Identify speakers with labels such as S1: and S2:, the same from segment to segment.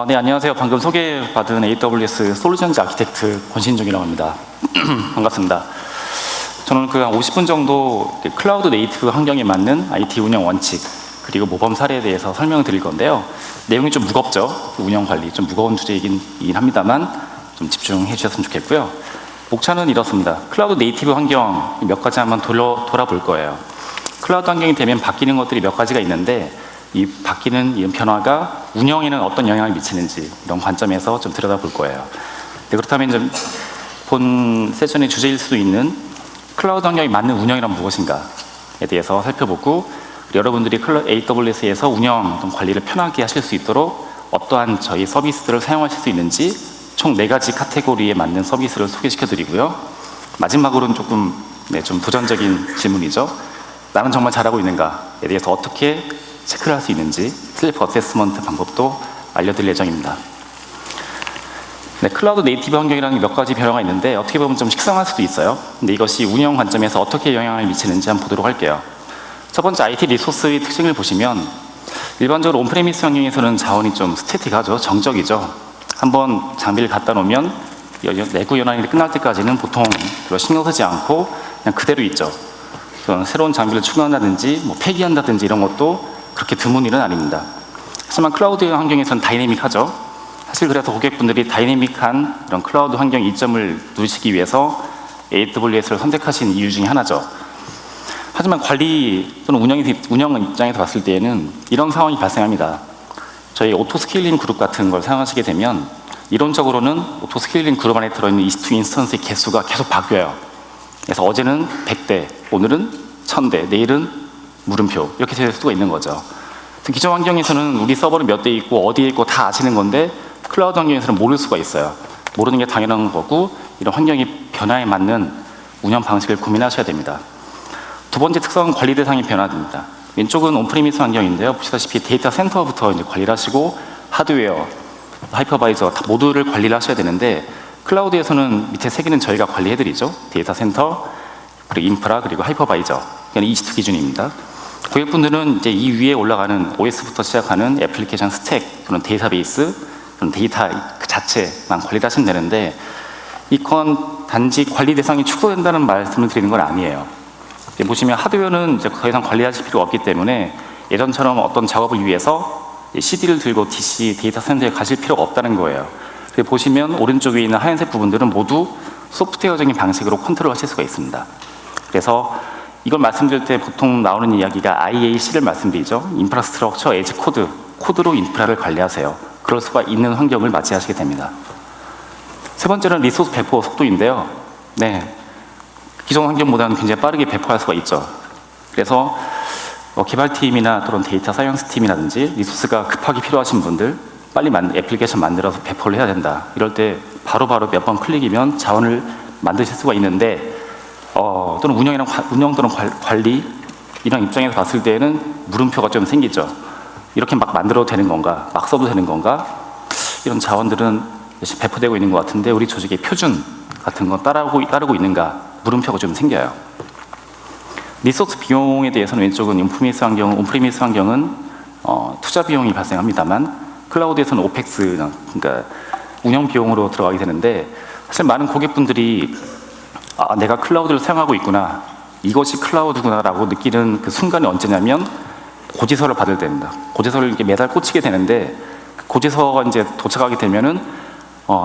S1: 네, 안녕하세요. 방금 소개받은 AWS 솔루션즈 아키텍트 권신중이라고 합니다. 반갑습니다. 저는 한 50분 정도 클라우드 네이티브 환경에 맞는 IT 운영 원칙 그리고 모범 사례에 대해서 설명을 드릴 건데요. 내용이 좀 무겁죠. 운영 관리 좀 무거운 주제이긴 합니다만 좀 집중해 주셨으면 좋겠고요. 목차는 이렇습니다. 클라우드 네이티브 환경 몇 가지 한번 돌아볼 거예요. 클라우드 환경이 되면 바뀌는 것들이 몇 가지가 있는데 이 바뀌는 이 변화가 운영에는 어떤 영향을 미치는지 이런 관점에서 좀 들여다볼 거예요. 네, 그렇다면 이제 본 세션의 주제일 수도 있는 클라우드 환경에 맞는 운영이란 무엇인가에 대해서 살펴보고 여러분들이 AWS에서 운영 관리를 편하게 하실 수 있도록 어떠한 저희 서비스들을 사용하실 수 있는지 총 4가지 카테고리에 맞는 서비스를 소개시켜 드리고요. 마지막으로는 좀 도전적인 질문이죠. 나는 정말 잘하고 있는가에 대해서 어떻게 체크를 할 수 있는지 셀프 어세스먼트 방법도 알려드릴 예정입니다. 네, 클라우드 네이티브 환경이라는 몇 가지 변화가 있는데 어떻게 보면 좀 식상할 수도 있어요. 근데 이것이 운영 관점에서 어떻게 영향을 미치는지 한번 보도록 할게요. 첫 번째 IT 리소스의 특징을 보시면 일반적으로 온프레미스 환경에서는 자원이 좀 스태틱하죠. 정적이죠. 한번 장비를 갖다 놓으면 내구 연한이 끝날 때까지는 보통 별로 신경 쓰지 않고 그냥 그대로 있죠. 새로운 장비를 추가한다든지 폐기한다든지 이런 것도 그렇게 드문 일은 아닙니다. 하지만 클라우드 환경에서는 다이내믹하죠. 사실 그래서 고객분들이 다이내믹한 이런 클라우드 환경 이점을 누리시기 위해서 AWS를 선택하신 이유 중에 하나죠. 하지만 관리 또는 운영 입장에서 봤을 때에는 이런 상황이 발생합니다. 저희 오토스케일링 그룹 같은 걸 사용하시게 되면 이론적으로는 오토스케일링 그룹 안에 들어있는 EC2 인스턴스의 개수가 계속 바뀌어요. 그래서 어제는 100대, 오늘은 1000대, 내일은 물음표 이렇게 될 수가 있는 거죠. 기존 환경에서는 우리 서버는 몇 대 있고 어디에 있고 다 아시는 건데 클라우드 환경에서는 모를 수가 있어요. 모르는 게 당연한 거고 이런 환경의 변화에 맞는 운영 방식을 고민하셔야 됩니다. 두 번째 특성은 관리 대상이 변화됩니다. 왼쪽은 온프리미스 환경인데요. 보시다시피 데이터 센터부터 이제 관리를 하시고 하드웨어, 하이퍼바이저 다 모두를 관리를 하셔야 되는데 클라우드에서는 밑에 세 개는 저희가 관리해드리죠. 데이터 센터, 그리고 인프라, 그리고 하이퍼바이저. 이건 EC2 기준입니다. 고객분들은 이제 이 위에 올라가는 OS부터 시작하는 애플리케이션 스택, 그런 데이터베이스, 그런 데이터 그 자체만 관리를 하시면 되는데 이건 단지 관리 대상이 축소된다는 말씀을 드리는 건 아니에요. 보시면 하드웨어는 이제 더 이상 관리하실 필요가 없기 때문에 예전처럼 어떤 작업을 위해서 CD를 들고 DC 데이터 센터에 가실 필요가 없다는 거예요. 보시면 오른쪽 위에 있는 하얀색 부분들은 모두 소프트웨어적인 방식으로 컨트롤 하실 수가 있습니다. 그래서 이걸 말씀드릴 때 보통 나오는 이야기가 IAC를 말씀드리죠. 인프라스트럭처 에즈 코드, 코드로 인프라를 관리하세요. 그럴 수가 있는 환경을 맞이하시게 됩니다. 세 번째는 리소스 배포 속도인데요. 네, 기존 환경보다는 굉장히 빠르게 배포할 수가 있죠. 그래서 개발팀이나 또는 데이터 사이언스 팀이라든지 리소스가 급하게 필요하신 분들 빨리 애플리케이션 만들어서 배포를 해야 된다. 이럴 때 바로바로 몇 번 클릭이면 자원을 만드실 수가 있는데 또는 운영 또는 관리 이런 입장에서 봤을 때는 물음표가 좀 생기죠. 이렇게 막 만들어도 되는 건가? 막 써도 되는 건가? 이런 자원들은 열심히 배포되고 있는 것 같은데 우리 조직의 표준 같은 건 따르고 있는가? 물음표가 좀 생겨요. 리소스 비용에 대해서는 왼쪽은 온프리미스 환경은 투자 비용이 발생합니다만 클라우드에서는 오펙스, 그러니까 운영 비용으로 들어가게 되는데 사실 많은 고객분들이 내가 클라우드를 사용하고 있구나, 이것이 클라우드구나라고 느끼는 그 순간이 언제냐면 고지서를 받을 때입니다. 고지서를 이렇게 매달 꽂히게 되는데 고지서가 이제 도착하게 되면은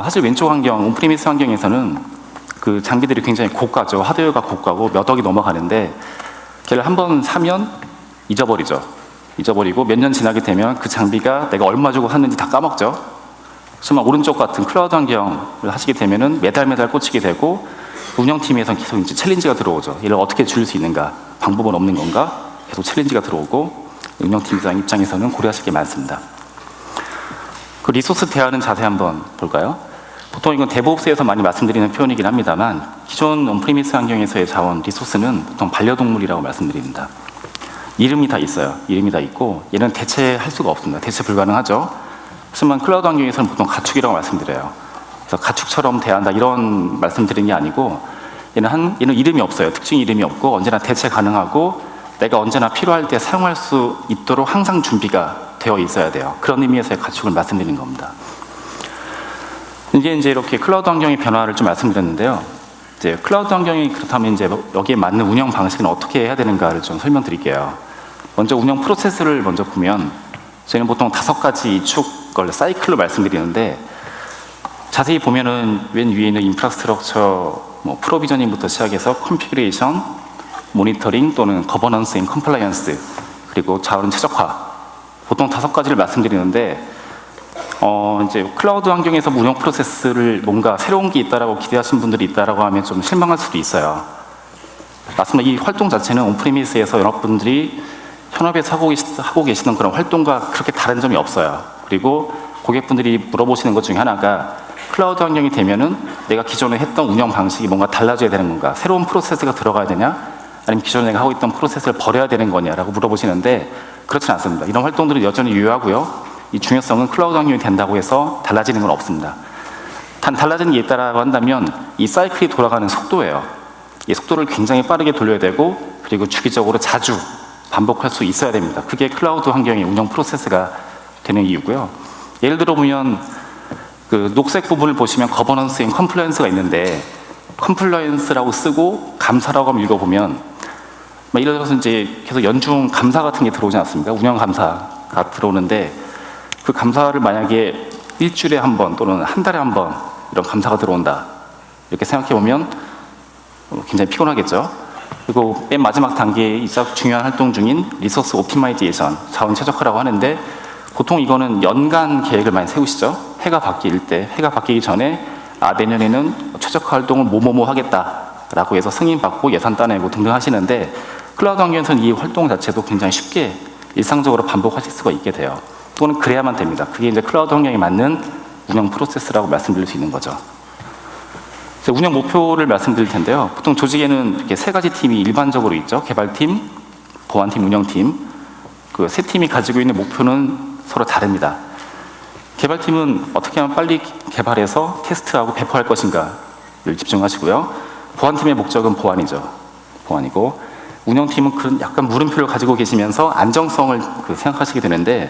S1: 사실 왼쪽 환경, 온프리미스 환경에서는 그 장비들이 굉장히 고가죠. 하드웨어가 고가고 몇 억이 넘어가는데 걔를 한번 사면 잊어버리고 몇 년 지나게 되면 그 장비가 내가 얼마 주고 샀는지 다 까먹죠. 정말 오른쪽 같은 클라우드 환경을 하시게 되면은 매달 꽂히게 되고 운영팀에서 계속 이제 챌린지가 들어오죠. 이를 어떻게 줄일 수 있는가? 방법은 없는 건가? 계속 챌린지가 들어오고 운영팀 입장에서는 고려하실 게 많습니다. 그 리소스 대화는 자세히 한번 볼까요? 보통 이건 데브옵스에서 많이 말씀드리는 표현이긴 합니다만 기존 온프리미스 환경에서의 자원, 리소스는 보통 반려동물이라고 말씀드립니다. 이름이 다 있어요. 이름이 다 있고 얘는 대체할 수가 없습니다. 대체 불가능하죠. 하지만 클라우드 환경에서는 보통 가축이라고 말씀드려요. 그래서 가축처럼 대한다 이런 말씀드리는 게 아니고 얘는 이름이 없어요. 특징 이름이 없고 언제나 대체 가능하고 내가 언제나 필요할 때 사용할 수 있도록 항상 준비가 되어 있어야 돼요. 그런 의미에서의 가축을 말씀드리는 겁니다. 이게 이제 이렇게 클라우드 환경의 변화를 좀 말씀드렸는데요. 이제 클라우드 환경이 그렇다면 이제 여기에 맞는 운영 방식은 어떻게 해야 되는가를 좀 설명드릴게요. 먼저 운영 프로세스를 먼저 보면 저희는 보통 5가지 축을 사이클로 말씀드리는데 자세히 보면은 맨 위에 있는 인프라스트럭처, 프로비저닝부터 시작해서 컨피그레이션, 모니터링 또는 거버넌스 앤 컴플라이언스 그리고 자원 최적화 보통 5가지를 말씀드리는데 이제 클라우드 환경에서 운영 프로세스를 뭔가 새로운 게 있다라고 기대하신 분들이 있다라고 하면 좀 실망할 수도 있어요. 맞습니다. 이 활동 자체는 온프리미스에서 여러분들이 현업에서 하고 계시는 그런 활동과 그렇게 다른 점이 없어요. 그리고 고객분들이 물어보시는 것 중에 하나가 클라우드 환경이 되면은 내가 기존에 했던 운영 방식이 뭔가 달라져야 되는 건가, 새로운 프로세스가 들어가야 되냐, 아니면 기존에 내가 하고 있던 프로세스를 버려야 되는 거냐라고 물어보시는데 그렇진 않습니다. 이런 활동들은 여전히 유효하고요. 이 중요성은 클라우드 환경이 된다고 해서 달라지는 건 없습니다. 단 달라지는 게 있다라고 한다면 이 사이클이 돌아가는 속도예요. 이 속도를 굉장히 빠르게 돌려야 되고 그리고 주기적으로 자주 반복할 수 있어야 됩니다. 그게 클라우드 환경의 운영 프로세스가 되는 이유고요. 예를 들어 보면 그 녹색 부분을 보시면 거버넌스 앤 컴플라이언스가 있는데 컴플라이언스라고 쓰고 감사라고 한번 읽어보면 예를 들어서 이제 계속 연중 감사 같은 게 들어오지 않습니까? 운영 감사가 들어오는데 그 감사를 만약에 일주일에 한 번 또는 한 달에 한 번 이런 감사가 들어온다 이렇게 생각해 보면 굉장히 피곤하겠죠. 그리고 맨 마지막 단계이자 중요한 활동 중인 리소스 옵티마이제이션, 자원 최적화라고 하는데 보통 이거는 연간 계획을 많이 세우시죠. 해가 바뀔 때, 해가 바뀌기 전에 내년에는 최적화 활동을 뭐뭐뭐 하겠다라고 해서 승인받고 예산 따내고 등등 하시는데 클라우드 환경에서는 이 활동 자체도 굉장히 쉽게 일상적으로 반복하실 수가 있게 돼요. 또는 그래야만 됩니다. 그게 이제 클라우드 환경에 맞는 운영 프로세스라고 말씀드릴 수 있는 거죠. 운영 목표를 말씀드릴 텐데요. 보통 조직에는 이렇게 3가지 팀이 일반적으로 있죠. 개발팀, 보안팀, 운영팀. 그 3팀이 가지고 있는 목표는 서로 다릅니다. 개발팀은 어떻게 하면 빨리 개발해서 테스트하고 배포할 것인가를 집중하시고요. 보안팀의 목적은 보안이죠. 보안이고 운영팀은 그런 약간 물음표를 가지고 계시면서 안정성을 생각하시게 되는데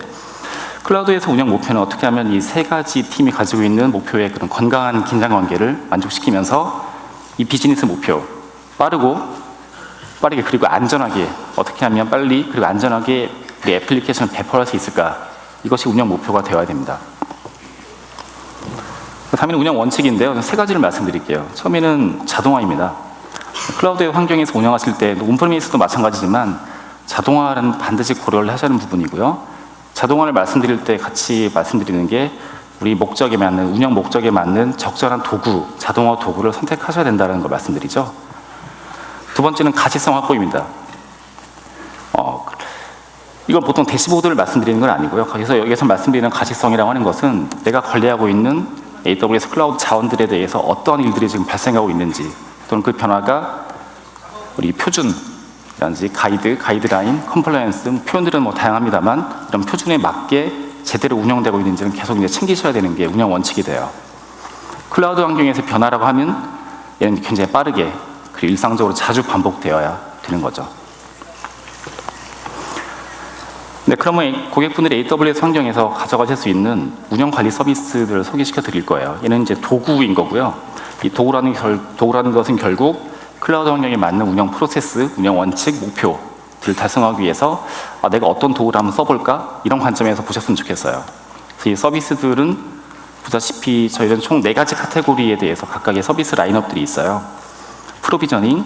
S1: 클라우드에서 운영 목표는 어떻게 하면 이 3가지 팀이 가지고 있는 목표의 그런 건강한 긴장 관계를 만족시키면서 이 비즈니스 목표 빠르게 그리고 안전하게 어떻게 하면 빨리 그리고 안전하게 우리 애플리케이션을 배포할 수 있을까, 이것이 운영 목표가 되어야 됩니다. 다음에는 운영 원칙인데요. 3가지를 말씀드릴게요. 처음에는 자동화입니다. 클라우드 환경에서 운영하실 때 온프리미스도 마찬가지지만 자동화는 반드시 고려를 하셔야 하는 부분이고요. 자동화를 말씀드릴 때 같이 말씀드리는 게 우리 목적에 맞는, 운영 목적에 맞는 적절한 도구, 자동화 도구를 선택하셔야 된다는 걸 말씀드리죠. 두 번째는 가시성 확보입니다. 이건 보통 대시보드를 말씀드리는 건 아니고요. 그래서 여기서 말씀드리는 가시성이라고 하는 것은 내가 관리하고 있는 AWS 클라우드 자원들에 대해서 어떤 일들이 지금 발생하고 있는지 또는 그 변화가 우리 표준 라든지 가이드라인, 컴플라이언스 표현들은 다양합니다만 이런 표준에 맞게 제대로 운영되고 있는지는 계속 이제 챙기셔야 되는 게 운영 원칙이 돼요. 클라우드 환경에서 변화라고 하면 얘는 굉장히 빠르게 그리고 일상적으로 자주 반복되어야 되는 거죠. 네, 그러면 고객분들이 AWS 환경에서 가져가실 수 있는 운영 관리 서비스들을 소개시켜 드릴 거예요. 얘는 이제 도구인 거고요. 이 도구라는 것은 결국 클라우드 환경에 맞는 운영 프로세스, 운영 원칙, 목표들을 달성하기 위해서 내가 어떤 도구를 한번 써볼까? 이런 관점에서 보셨으면 좋겠어요. 그래서 이 서비스들은 보다시피 저희는 총 4가지 카테고리에 대해서 각각의 서비스 라인업들이 있어요. 프로비저닝,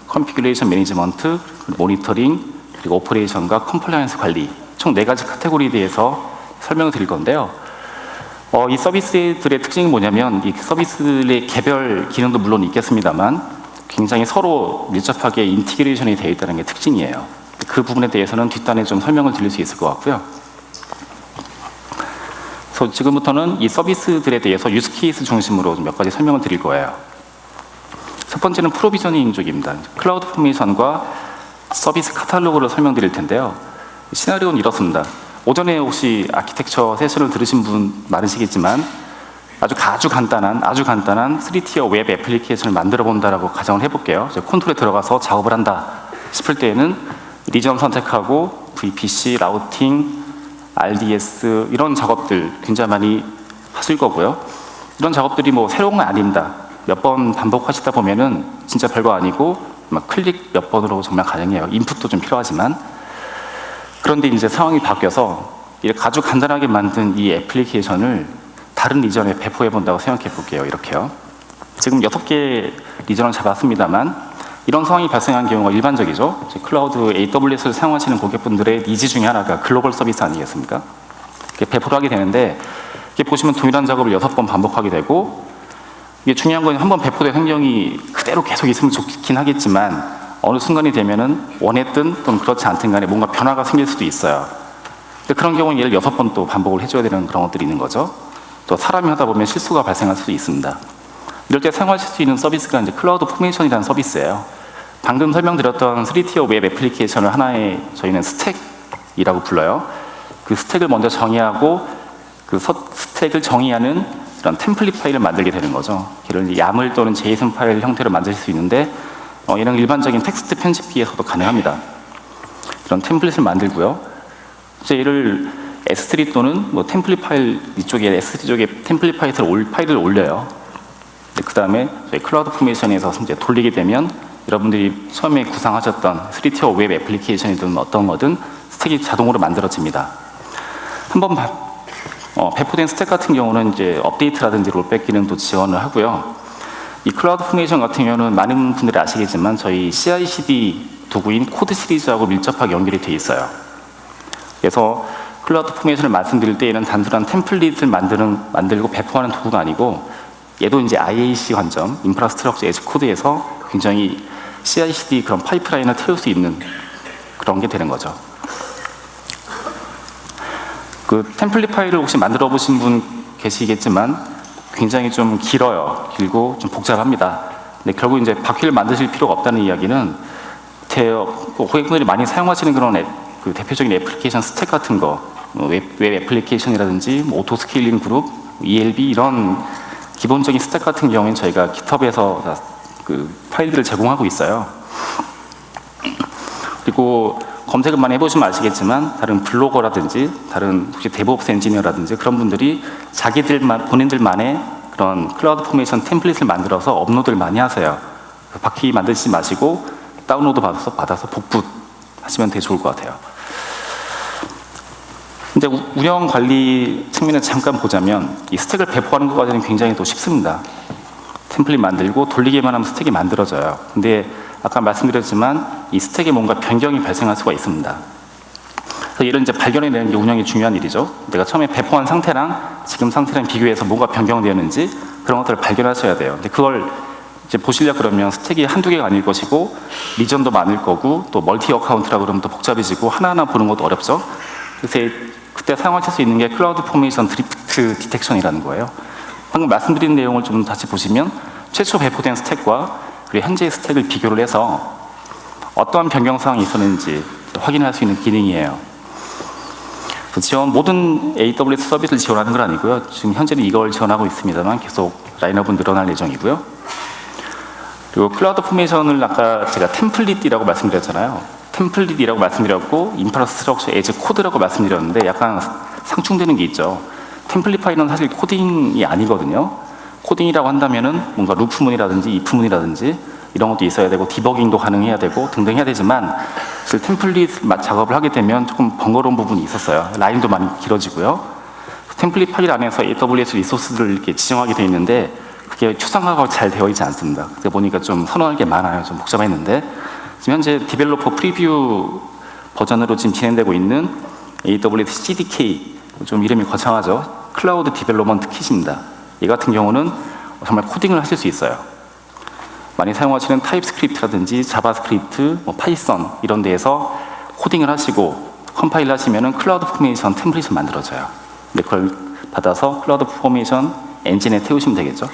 S1: 컨피그레이션 매니지먼트, 모니터링, 그리고 오퍼레이션과 컴플라이언스 관리 총 4가지 카테고리에 대해서 설명을 드릴 건데요. 이 서비스들의 특징이 뭐냐면 이 서비스의 개별 기능도 물론 있겠습니다만 굉장히 서로 밀접하게 인티그레이션이 되어 있다는 게 특징이에요. 그 부분에 대해서는 뒷단에 좀 설명을 드릴 수 있을 것 같고요. 그래서 지금부터는 이 서비스들에 대해서 유스케이스 중심으로 몇 가지 설명을 드릴 거예요. 첫 번째는 프로비저닝 쪽입니다. 클라우드 포메이션과 서비스 카탈로그를 설명드릴 텐데요. 시나리오는 이렇습니다. 오전에 혹시 아키텍처 세션을 들으신 분 많으시겠지만 아주 간단한 3티어 웹 애플리케이션을 만들어 본다라고 가정을 해볼게요. 콘솔에 들어가서 작업을 한다 싶을 때에는 리전 선택하고 VPC, 라우팅, RDS 이런 작업들 굉장히 많이 하실 거고요. 이런 작업들이 뭐 새로운 건 아닙니다. 몇 번 반복하시다 보면은 진짜 별거 아니고 막 클릭 몇 번으로 정말 가능해요. 인풋도 좀 필요하지만. 그런데 이제 상황이 바뀌어서 이렇게 아주 간단하게 만든 이 애플리케이션을 다른 리전에 배포해 본다고 생각해 볼게요. 이렇게요. 지금 6개 리전을 잡았습니다만 이런 상황이 발생한 경우가 일반적이죠. 클라우드 AWS를 사용하시는 고객분들의 니즈 중에 하나가 글로벌 서비스 아니겠습니까? 배포를 하게 되는데 이렇게 보시면 동일한 작업을 6번 반복하게 되고, 이게 중요한 건 한번 배포된 환경이 그대로 계속 있으면 좋긴 하겠지만 어느 순간이 되면은 원했든 또는 그렇지 않든 간에 뭔가 변화가 생길 수도 있어요. 근데 그런 경우는 얘를 6번 또 반복을 해줘야 되는 그런 것들이 있는 거죠. 또 사람이 하다 보면 실수가 발생할 수도 있습니다. 이럴 때 사용하실 수 있는 서비스가 이제 클라우드 포메이션이라는 서비스예요. 방금 설명드렸던 3티어 웹 애플리케이션을 하나의 저희는 스택이라고 불러요. 그 스택을 먼저 정의하고 그 스택을 정의하는 그런 템플릿 파일을 만들게 되는 거죠. 이를 야물 또는 JSON 파일 형태로 만드실 수 있는데 얘는 일반적인 텍스트 편집기에서도 가능합니다. 이런 템플릿을 만들고요. 이제 얘를 S3 또는 뭐 템플릿 파일 이쪽에 S3 쪽에 템플릿 파일을 올려요. 그 다음에 저희 클라우드 포메이션에서 이제 돌리게 되면 여러분들이 처음에 구상하셨던 3티어 웹 애플리케이션이든 어떤 거든 스택이 자동으로 만들어집니다. 한번 배포된 스택 같은 경우는 이제 업데이트라든지 롤백 기능도 지원을 하고요. 이 클라우드 포메이션 같은 경우는 많은 분들이 아시겠지만 저희 CI/CD 도구인 코드 시리즈하고 밀접하게 연결이 되어 있어요. 그래서 클라우드 포메이션을 말씀드릴 때 얘는 단순한 템플릿을 만들고 배포하는 도구가 아니고 얘도 이제 IAC 관점, 인프라스트럭처 에즈 코드에서 굉장히 CI/CD 그런 파이프라인을 태울 수 있는 그런 게 되는 거죠. 그 템플릿 파일을 혹시 만들어 보신 분 계시겠지만 굉장히 좀 길고 좀 복잡합니다. 근데 결국 이제 바퀴를 만드실 필요가 없다는 이야기는 고객분들이 많이 사용하시는 그런 그 대표적인 애플리케이션 스택 같은 거, 웹 애플리케이션이라든지 뭐 오토 스케일링 그룹, ELB 이런 기본적인 스택 같은 경우에는 저희가 GitHub에서 그 파일들을 제공하고 있어요. 그리고 검색을 많이 해보시면 아시겠지만 다른 블로거라든지 다른 혹시 데브옵스 엔지니어라든지 그런 분들이 본인들만의 그런 클라우드 포메이션 템플릿을 만들어서 업로드를 많이 하세요. 바퀴 만드시지 마시고 다운로드 받아서 복붙하시면 되게 좋을 것 같아요. 근데 운영 관리 측면에 잠깐 보자면 이 스택을 배포하는 것까지는 굉장히 또 쉽습니다. 템플릿 만들고 돌리기만 하면 스택이 만들어져요. 근데 아까 말씀드렸지만 이 스택에 뭔가 변경이 발생할 수가 있습니다. 그래서 이런 이제 발견해내는 게 운영이 중요한 일이죠. 내가 처음에 배포한 상태랑 지금 상태랑 비교해서 뭐가 변경되었는지 그런 것들을 발견하셔야 돼요. 근데 그걸 이제 보시려고 그러면 스택이 한두 개가 아닐 것이고 리전도 많을 거고 또 멀티 어카운트라고 그러면 또 복잡해지고 하나하나 보는 것도 어렵죠. 그래서 그때 사용하실 수 있는 게 클라우드 포메이션 드리프트 디텍션이라는 거예요. 방금 말씀드린 내용을 좀 다시 보시면 최초 배포된 스택과 그리고 현재의 스택을 비교를 해서 어떠한 변경 사항이 있었는지 확인할 수 있는 기능이에요. 모든 AWS 서비스를 지원하는 건 아니고요. 지금 현재는 이걸 지원하고 있습니다만 계속 라인업은 늘어날 예정이고요. 그리고 클라우드 포메이션을 아까 제가 템플릿이라고 말씀드렸잖아요. 템플릿이라고 말씀드렸고 인프라스트럭처 에즈 코드라고 말씀드렸는데 약간 상충되는 게 있죠. 템플릿 파일은 사실 코딩이 아니거든요. 코딩이라고 한다면은 뭔가 루프문이라든지 if문이라든지 이런 것도 있어야 되고 디버깅도 가능해야 되고 등등 해야 되지만 템플릿 작업을 하게 되면 조금 번거로운 부분이 있었어요. 라인도 많이 길어지고요. 템플릿 파일 안에서 AWS 리소스들을 이렇게 지정하게 되어 있는데 그게 추상화가 잘 되어 있지 않습니다. 그래서 보니까 좀 선호할 게 많아요. 좀 복잡했는데 지금 현재 디벨로퍼 프리뷰 버전으로 지금 진행되고 있는 AWS CDK 좀 이름이 거창하죠. 클라우드 디벨로먼트 킷입니다. 이 같은 경우는 정말 코딩을 하실 수 있어요. 많이 사용하시는 타입스크립트라든지 자바스크립트, 파이썬 이런 데에서 코딩을 하시고 컴파일 하시면은 클라우드 포메이션 템플릿을 만들어져요. 근데 그걸 받아서 클라우드 포메이션 엔진에 태우시면 되겠죠.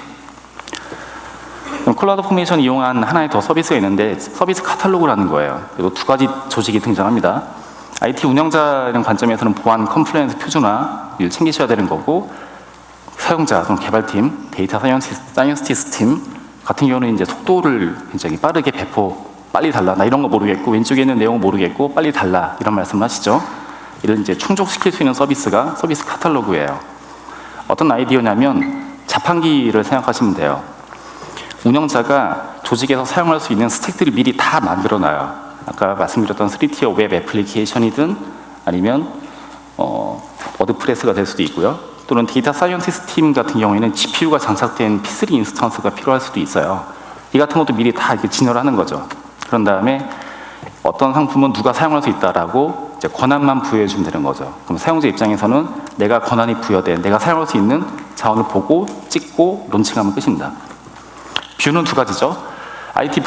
S1: 그럼 클라우드 포메이션 이용한 하나의 더 서비스가 있는데 서비스 카탈로그라는 거예요. 그리고 두 가지 조직이 등장합니다. IT 운영자라는 관점에서는 보안 컴플라이언스 표준화를 챙기셔야 되는 거고 사용자, 개발팀, 데이터 사이언티스트 팀 같은 경우는 이제 속도를 굉장히 빠르게 배포, 빨리 달라, 나 이런 거 모르겠고 왼쪽에 있는 내용 모르겠고 빨리 달라 이런 말씀을 하시죠. 이를 이제 충족시킬 수 있는 서비스가 서비스 카탈로그예요. 어떤 아이디어냐면 자판기를 생각하시면 돼요. 운영자가 조직에서 사용할 수 있는 스택들을 미리 다 만들어놔요. 아까 말씀드렸던 3티어 웹 애플리케이션이든 아니면 워드프레스가 될 수도 있고요. 또는 데이터 사이언티스트 팀 같은 경우에는 GPU가 장착된 P3 인스턴스가 필요할 수도 있어요. 이 같은 것도 미리 다 이렇게 진열을 하는 거죠. 그런 다음에 어떤 상품은 누가 사용할 수 있다라고 이제 권한만 부여해 주면 되는 거죠. 그럼 사용자 입장에서는 내가 권한이 부여된, 내가 사용할 수 있는 자원을 보고 찍고 론칭하면 끝입니다. 뷰는 두 가지죠. IT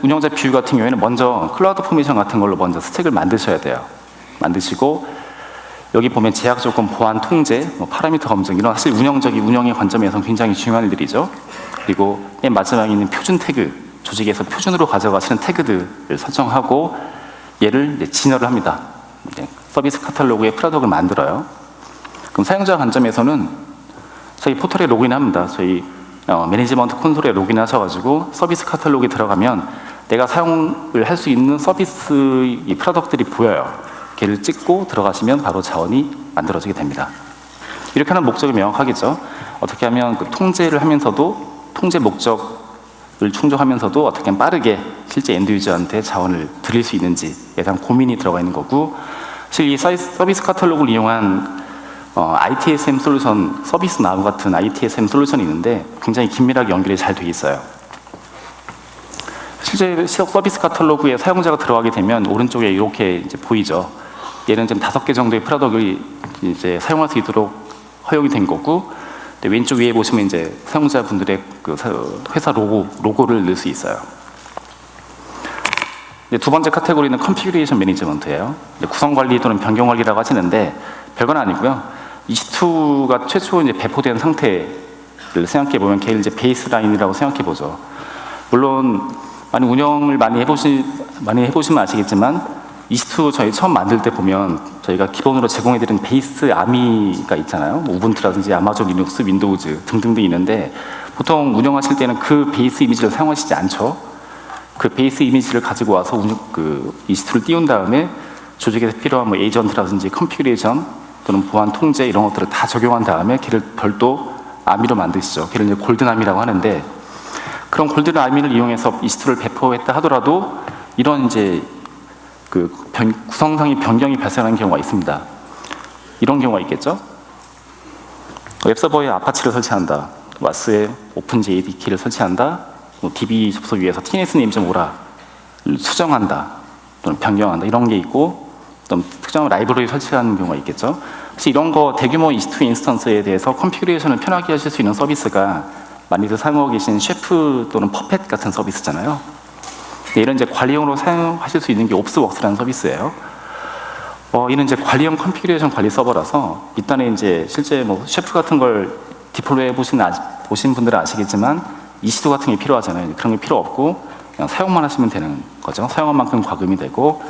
S1: 운영자 뷰 같은 경우에는 먼저 클라우드 포메이션 같은 걸로 먼저 스택을 만드셔야 돼요. 만드시고 여기 보면 제약 조건 보안 통제, 파라미터 검증 이런 사실 운영의 관점에서 굉장히 중요한 일들이죠. 그리고 맨 마지막에 있는 표준 태그, 조직에서 표준으로 가져가시는 태그들을 설정하고 얘를 이제 진열을 합니다. 서비스 카탈로그에 프로덕트를 만들어요. 그럼 사용자 관점에서는 저희 포털에 로그인합니다. 저희 매니지먼트 콘솔에 로그인하셔가지고 서비스 카탈로그에 들어가면 내가 사용을 할 수 있는 서비스 이 프로덕트들이 보여요. 걔를 찍고 들어가시면 바로 자원이 만들어지게 됩니다. 이렇게 하는 목적이 명확하겠죠. 어떻게 하면 그 통제를 하면서도 통제 목적을 충족하면서도 어떻게 하면 빠르게 실제 엔드 유저한테 자원을 드릴 수 있는지에 대한 고민이 들어가 있는 거고, 사실 이 서비스 카탈로그를 이용한 ITSM 솔루션, 서비스 나우 같은 ITSM 솔루션이 있는데 굉장히 긴밀하게 연결이 잘 돼 있어요. 실제 서비스 카탈로그에 사용자가 들어가게 되면 오른쪽에 이렇게 이제 보이죠. 얘는 지금 5개 정도의 프로덕트를 이제 사용할 수 있도록 허용이 된 거고, 왼쪽 위에 보시면 이제 사용자분들의 그 회사 로고를 넣을 수 있어요. 두 번째 카테고리는 컨피규레이션 매니지먼트예요. 구성 관리 또는 변경 관리라고 하시는데 별건 아니고요. EC2가 최초 이제 배포된 상태를 생각해 보면 걔를 이제 베이스라인이라고 생각해 보죠. 물론 운영을 많이 해보시면 아시겠지만 EC2 저희 처음 만들 때 보면 저희가 기본으로 제공해드린 베이스 아미가 있잖아요. 우분투라든지 아마존 리눅스, 윈도우즈 등등등 있는데 보통 운영하실 때는 그 베이스 이미지를 사용하시지 않죠. 그 베이스 이미지를 가지고 와서 그 EC2를 띄운 다음에 조직에서 필요한 에이전트라든지 컨피규레이션 또는 보안 통제 이런 것들을 다 적용한 다음에 걔를 별도 아미로 만드시죠. 걔를 이제 골든 아미라고 하는데, 그런 골든 아미를 이용해서 EC2를 배포했다 하더라도 이런 이제 그 구성상의 변경이 발생하는 경우가 있습니다. 이런 경우가 있겠죠. 웹서버에 아파치를 설치한다, 와스에 오픈JDK를 설치한다, DB 접속 위에서 TNS 네임 좀 오라를 수정한다 또는 변경한다 이런 게 있고, 또 특정한 라이브러리 설치하는 경우가 있겠죠. 그래서 이런 거 대규모 EC2 인스턴스에 대해서 컨피규레이션을 편하게 하실 수 있는 서비스가 많이들 사용하고 계신 셰프 또는 퍼펫 같은 서비스잖아요. 이런 이제 관리용으로 사용하실 수 있는 게 옵스웍스라는 서비스예요. 이는 이제 관리용 컨피규레이션 관리 서버라서 일단은 이제 실제 셰프 같은 걸 디플로이 보신 분들은 아시겠지만 EC2 같은 게 필요하잖아요. 그런 게 필요 없고 그냥 사용만 하시면 되는 거죠. 사용한 만큼 과금이 되고,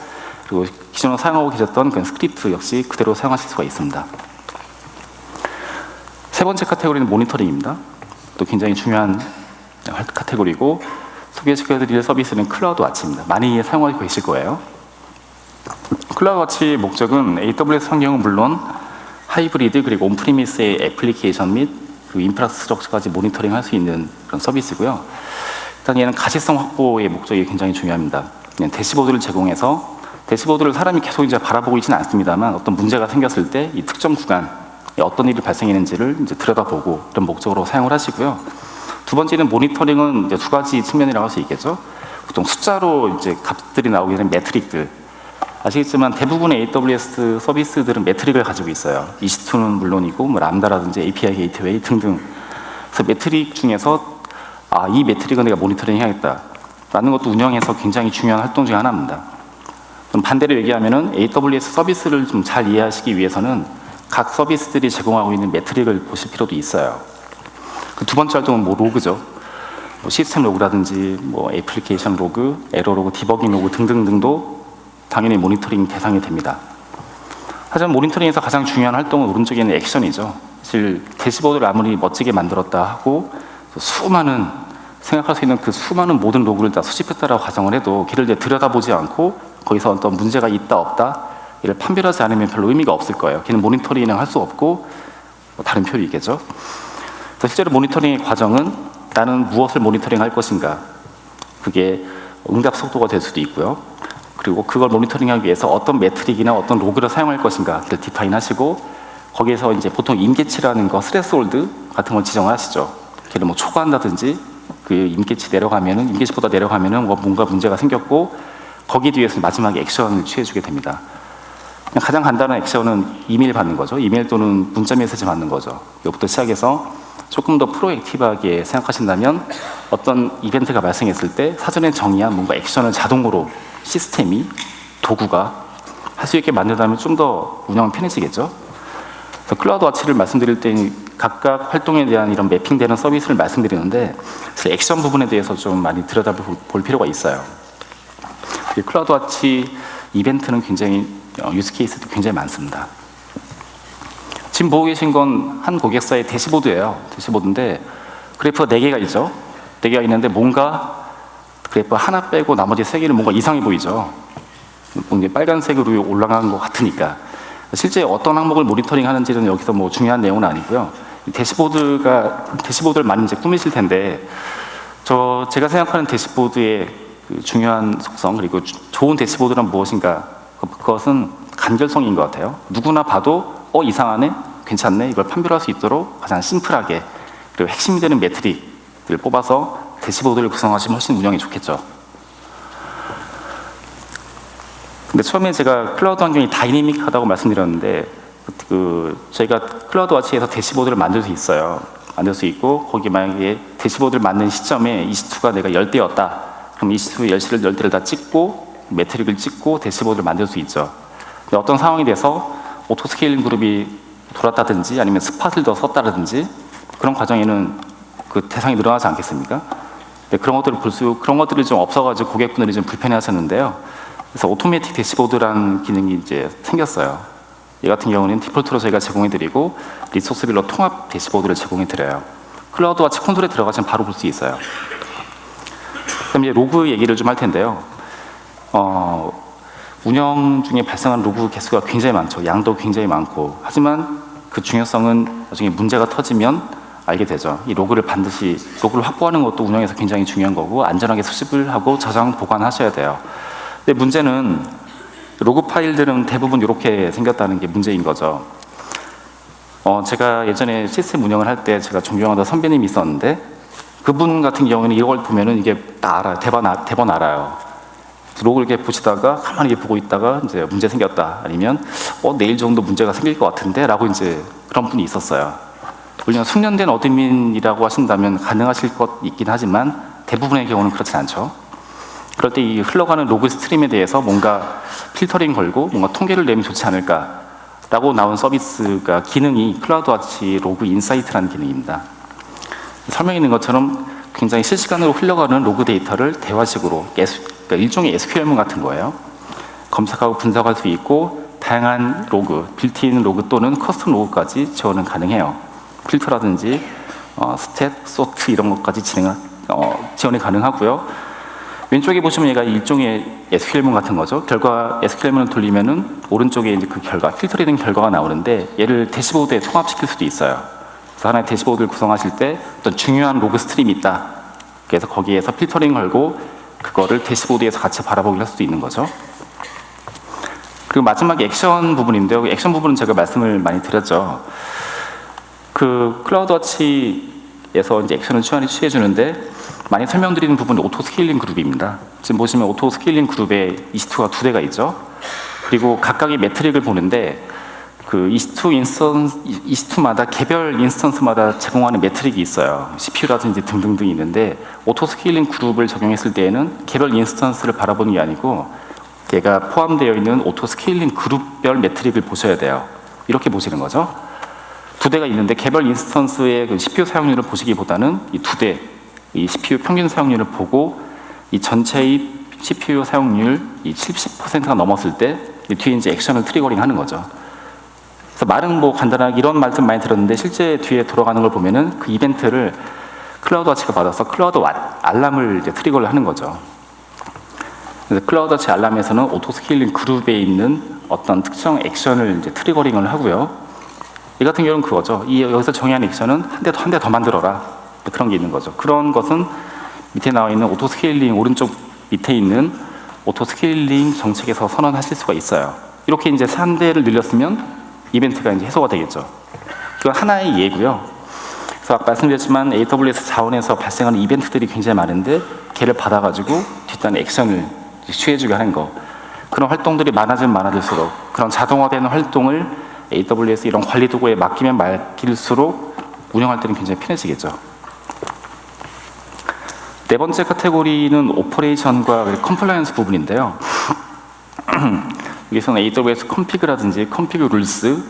S1: 그리고 기존에 사용하고 계셨던 그 스크립트 역시 그대로 사용하실 수가 있습니다. 세 번째 카테고리는 모니터링입니다. 또 굉장히 중요한 카테고리고, 소개시켜드릴 서비스는 클라우드 와치입니다. 많이 사용하고 계실 거예요. 클라우드 와치의 목적은 AWS 환경은 물론 하이브리드 그리고 온프리미스의 애플리케이션 및 그 인프라스트럭처까지 모니터링 할 수 있는 그런 서비스고요. 일단 얘는 가시성 확보의 목적이 굉장히 중요합니다. 대시보드를 제공해서, 대시보드를 사람이 계속 이제 바라보고 있지는 않습니다만 어떤 문제가 생겼을 때 이 특정 구간에 어떤 일이 발생했는지를 이제 들여다보고 이런 목적으로 사용을 하시고요. 두 번째는 모니터링은 이제 두 가지 측면이라고 할 수 있겠죠. 보통 숫자로 이제 값들이 나오게 되는 매트릭들. 아시겠지만 대부분의 AWS 서비스들은 매트릭을 가지고 있어요. EC2는 물론이고 람다라든지 API 게이트웨이 등등. 그래서 매트릭 중에서 이 매트릭은 내가 모니터링 해야겠다라는 것도 운영에서 굉장히 중요한 활동 중 하나입니다. 그럼 반대로 얘기하면은 AWS 서비스를 좀 잘 이해하시기 위해서는 각 서비스들이 제공하고 있는 매트릭을 보실 필요도 있어요. 그 두 번째 활동은 로그죠. 시스템 로그라든지 애플리케이션 로그, 에러 로그, 디버깅 로그 등등등도 당연히 모니터링 대상이 됩니다. 하지만 모니터링에서 가장 중요한 활동은 오른쪽에 있는 액션이죠. 사실 대시보드를 아무리 멋지게 만들었다 하고 생각할 수 있는 그 수많은 모든 로그를 다 수집했다라고 가정을 해도 걔를 들여다보지 않고 거기서 어떤 문제가 있다 없다에 얘를 판별하지 않으면 별로 의미가 없을 거예요. 걔는 모니터링을 할 수 없고 다른 표현이겠죠. 그래서 실제로 모니터링의 과정은 나는 무엇을 모니터링 할 것인가, 그게 응답 속도가 될 수도 있고요. 그리고 그걸 모니터링하기 위해서 어떤 매트릭이나 어떤 로그를 사용할 것인가를 디파인 하시고, 거기에서 이제 보통 임계치라는 거, 스레스홀드 같은 걸 지정을 하시죠. 걔를 뭐 초과한다든지, 그 임계치 내려가면은, 임계치보다 내려가면은 뭔가 문제가 생겼고, 거기에 대해서 마지막에 액션을 취해주게 됩니다. 가장 간단한 액션은 이메일 받는 거죠. 이메일 또는 문자 메시지 받는 거죠. 이것부터 시작해서 조금 더 프로액티브하게 생각하신다면, 어떤 이벤트가 발생했을 때 사전에 정의한 뭔가 액션을 자동으로 시스템이, 도구가 할 수 있게 만든다면 좀 더 운영은 편해지겠죠. 그래서 클라우드 와치를 말씀드릴 때 각각 활동에 대한 이런 매핑되는 서비스를 말씀드리는데, 사실 액션 부분에 대해서 좀 많이 들여다볼 필요가 있어요. 이 클라우드 와치 이벤트는 굉장히 유스 케이스도 굉장히 많습니다. 지금 보고 계신 건 한 고객사의 대시보드예요. 대시보드인데 그래프가 4개가 있죠. 4개가 있는데 뭔가 그래프 하나 빼고 나머지 3개는 뭔가 이상해 보이죠. 뭔가 빨간색으로 올라가는 것 같으니까. 실제 어떤 항목을 모니터링 하는지는 여기서 뭐 중요한 내용은 아니고요. 대시보드를 많이 이제 꾸미실 텐데, 제가 생각하는 대시보드의 그 중요한 속성, 그리고 좋은 대시보드란 무엇인가, 그것은 간결성인 것 같아요. 누구나 봐도 이상하네, 괜찮네, 이걸 판별할 수 있도록 가장 심플하게, 그리고 핵심이 되는 매트릭을 뽑아서 대시보드를 구성하시면 훨씬 운영이 좋겠죠. 근데 처음에 제가 클라우드 환경이 다이내믹하다고 말씀드렸는데, 저희가 클라우드 와치에서 대시보드를 만들 수 있어요. 만들 수 있고, 거기 만약에 대시보드를 만든 시점에 EC2가 내가 10대였다. 그럼 EC2의 10대를 다 찍고, 매트릭을 찍고 대시보드를 만들 수 있죠. 근데 어떤 상황이 돼서 오토스케일링 그룹이 돌았다든지 아니면 스팟을 더 썼다든지, 그런 과정에는 그 대상이 늘어나지 않겠습니까? 네, 그런 것들이 좀 없어가지고 고객분들이 좀 불편해하셨는데요. 그래서 오토매틱 대시보드라는 기능이 이제 생겼어요. 이 같은 경우는 디폴트로 저희가 제공해드리고, 리소스별로 통합 대시보드를 제공해드려요. 클라우드 와치 콘솔에 들어가시면 바로 볼 수 있어요. 그럼 이제 로그 얘기를 좀 할 텐데요. 운영 중에 발생한 로그 개수가 굉장히 많죠. 양도 굉장히 많고. 하지만 그 중요성은 나중에 문제가 터지면 알게 되죠. 이 로그를 확보하는 것도 운영에서 굉장히 중요한 거고, 안전하게 수집을 하고 저장, 보관하셔야 돼요. 근데 문제는 로그 파일들은 대부분 이렇게 생겼다는 게 문제인 거죠. 제가 예전에 시스템 운영을 할 때 제가 존경하던 선배님이 있었는데, 그분 같은 경우는 이걸 보면은 이게 다 알아요. 대번 알아요. 로그를 이렇게 보시다가 가만히 보고 있다가 이제 문제 생겼다, 아니면 내일 정도 문제가 생길 것 같은데 라고 이제 그런 분이 있었어요. 물론 숙련된 어드민이라고 하신다면 가능하실 것 있긴 하지만 대부분의 경우는 그렇지 않죠. 그럴 때 이 흘러가는 로그 스트림에 대해서 뭔가 필터링 걸고 뭔가 통계를 내면 좋지 않을까라고 나온 서비스가, 기능이 클라우드 와치 로그 인사이트라는 기능입니다. 설명해 있는 것처럼 굉장히 실시간으로 흘러가는 로그 데이터를 대화식으로, 그러니까 일종의 SQL문 같은 거예요. 검색하고 분석할 수 있고, 다양한 로그, 빌트인 로그 또는 커스텀 로그까지 지원은 가능해요. 필터라든지 스탯, 소트 이런 것까지 지원이 가능하고요. 왼쪽에 보시면 얘가 일종의 SQL문 같은 거죠. SQL문을 돌리면은 오른쪽에 이제 그 필터링 된 결과가 나오는데, 얘를 대시보드에 통합시킬 수도 있어요. 그래서 하나의 대시보드를 구성하실 때 어떤 중요한 로그 스트림이 있다. 그래서 거기에서 필터링 걸고 그거를 대시보드에서 같이 바라보게 할 수도 있는 거죠. 그리고 마지막 액션 부분인데요. 액션 부분은 제가 말씀을 많이 드렸죠. 그 클라우드 와치에서 이제 액션을 취해 주는데, 많이 설명드리는 부분은 오토 스케일링 그룹입니다. 지금 보시면 오토 스케일링 그룹에 EC2가 2대가 있죠. 그리고 각각의 매트릭을 보는데, 그 EC2마다 개별 인스턴스마다 제공하는 매트릭이 있어요. CPU라든지 등등등 있는데, 오토 스케일링 그룹을 적용했을 때에는 개별 인스턴스를 바라보는 게 아니고, 얘가 포함되어 있는 오토 스케일링 그룹별 매트릭을 보셔야 돼요. 이렇게 보시는 거죠. 2대가 있는데 개별 인스턴스의 그 CPU 사용률을 보시기보다는 이 2대, 이 CPU 평균 사용률을 보고, 이 전체의 CPU 사용률 이 70%가 넘었을 때 뒤에 이제 액션을 트리거링 하는 거죠. 그래서 말은 뭐 간단하게 이런 말씀 많이 들었는데, 실제 뒤에 돌아가는 걸 보면은 그 이벤트를 클라우드 와치가 받아서 클라우드 알람을 이제 트리거를 하는 거죠. 그래서 클라우드 와치 알람에서는 오토 스케일링 그룹에 있는 어떤 특정 액션을 이제 트리거링을 하고요. 이 같은 경우는 그거죠. 여기서 정의한 액션은 한 대 더 만들어라. 그런 게 있는 거죠. 그런 것은 밑에 나와 있는 오토 스케일링 오른쪽 밑에 있는 오토 스케일링 정책에서 선언하실 수가 있어요. 이렇게 이제 한 대를 늘렸으면 이벤트가 이제 해소가 되겠죠. 그건 하나의 예고요. 그래서 아까 말씀드렸지만 AWS 자원에서 발생하는 이벤트들이 굉장히 많은데 걔를 받아가지고 뒷단에 액션을 취해주게 하는 거. 그런 활동들이 많아지면 많아질수록 그런 자동화되는 활동을 AWS 이런 관리 도구에 맡기면 맡길수록 운영할 때는 굉장히 편해지겠죠. 네 번째 카테고리는 오퍼레이션과 컴플라이언스 부분인데요. 여기서는 AWS 컴피그라든지 컴피그 룰스,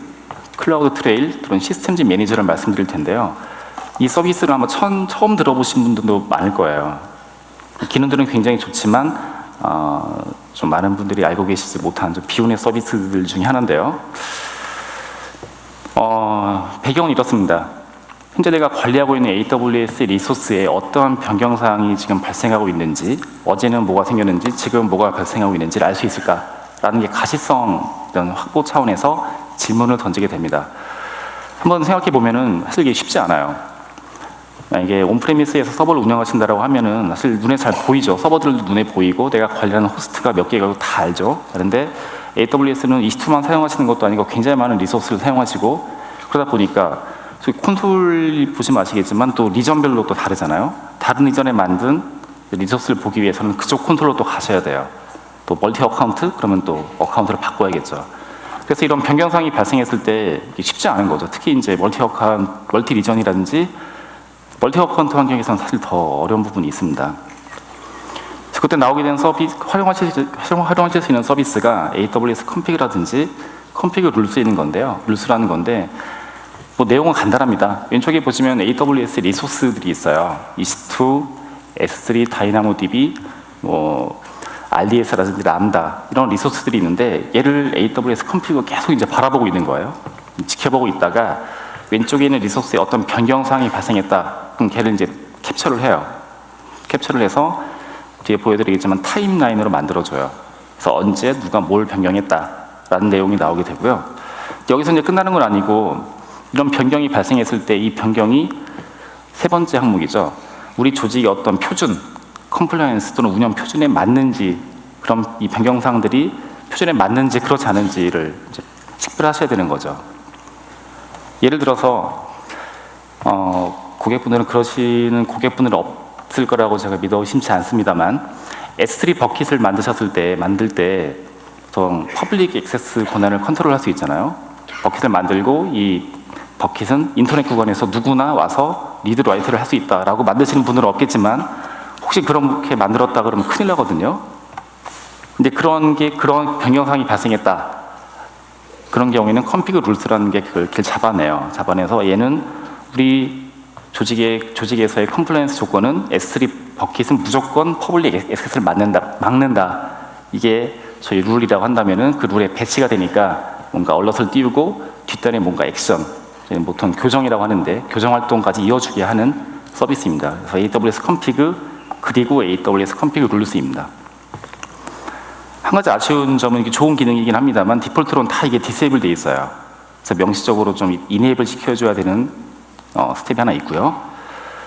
S1: 클라우드 트레일 또는 시스템즈 매니저를 말씀드릴 텐데요. 이 서비스를 아마 처음 들어보신 분들도 많을 거예요. 기능들은 굉장히 좋지만 좀 많은 분들이 알고 계시지 못한 좀 비운의 서비스들 중에 하나인데요. 배경은 이렇습니다. 현재 내가 관리하고 있는 AWS 리소스에 어떠한 변경사항이 지금 발생하고 있는지, 어제는 뭐가 생겼는지, 지금 뭐가 발생하고 있는지를 알 수 있을까라는 게 가시성 확보 차원에서 질문을 던지게 됩니다. 한번 생각해 보면은 사실 이게 쉽지 않아요. 이게 온프레미스에서 서버를 운영하신다라고 하면은 사실 눈에 잘 보이죠. 서버들도 눈에 보이고 내가 관리하는 호스트가 몇 개가 다 알죠. 그런데 AWS는 EC2만 사용하시는 것도 아니고 굉장히 많은 리소스를 사용하시고 그러다 보니까 콘솔 보시면 아시겠지만 또 리전별로 또 다르잖아요. 다른 리전에 만든 리소스를 보기 위해서는 그쪽 콘솔로 또 가셔야 돼요. 또 멀티 어카운트? 그러면 또 어카운트를 바꿔야겠죠. 그래서 이런 변경사항이 발생했을 때 쉽지 않은 거죠. 특히 이제 멀티 리전이라든지 멀티 어카운트 환경에서는 사실 더 어려운 부분이 있습니다. 그래서 그때 나오게 된 서비스, 활용하실 수 있는 서비스가 AWS 컴피그라든지 컴피그 룰스에 있는 건데요. 룰스라는 건데 뭐 내용은 간단합니다. 왼쪽에 보시면 AWS 리소스들이 있어요. EC2, S3, DynamoDB, 뭐 RDS라든지 람다 이런 리소스들이 있는데 얘를 AWS 컴피그가 계속 이제 바라보고 있는 거예요. 지켜보고 있다가 왼쪽에 있는 리소스에 어떤 변경사항이 발생했다. 그럼 걔를 이제 캡처를 해요. 캡처를 해서 뒤에 보여드리겠지만 타임라인으로 만들어줘요. 그래서 언제 누가 뭘 변경했다라는 내용이 나오게 되고요. 여기서 이제 끝나는 건 아니고 이런 변경이 발생했을 때 이 변경이 세 번째 항목이죠. 우리 조직의 어떤 표준, 컴플라이언스 또는 운영 표준에 맞는지, 그럼 이 변경사항들이 표준에 맞는지 그렇지 않은지를 이제 식별하셔야 되는 거죠. 예를 들어서 고객분들은 그러시는 고객분들은 없을 거라고 제가 믿어 의심치 않습니다만 S3 버킷을 만들 때 보통 퍼블릭 액세스 권한을 컨트롤할 수 있잖아요. 버킷을 만들고 이 버킷은 인터넷 구간에서 누구나 와서 리드 라이트를 할 수 있다라고 만드시는 분들은 없겠지만 혹시 그렇게 만들었다 그러면 큰일 나거든요. 근데 그런 변경사항이 발생했다. 그런 경우에는 컴피그 룰스라는 게 그걸 잡아내요. 잡아내서 얘는 우리 조직에서의 컴플라이언스 조건은 S3 버킷은 무조건 퍼블릭 액세스를 막는다. 이게 저희 룰이라고 한다면은 그 룰에 배치가 되니까 뭔가 얼럿을 띄우고 뒷단에 뭔가 액션, 보통 교정이라고 하는데 교정 활동까지 이어주게 하는 서비스입니다. 그래서 AWS 컴피그 그리고 AWS 컴피그 룰스입니다. 한 가지 아쉬운 점은 이게 좋은 기능이긴 합니다만 디폴트로는 다 이게 디세이블 돼 있어요. 그래서 명시적으로 좀 이네이블 시켜줘야 되는 스텝이 하나 있고요.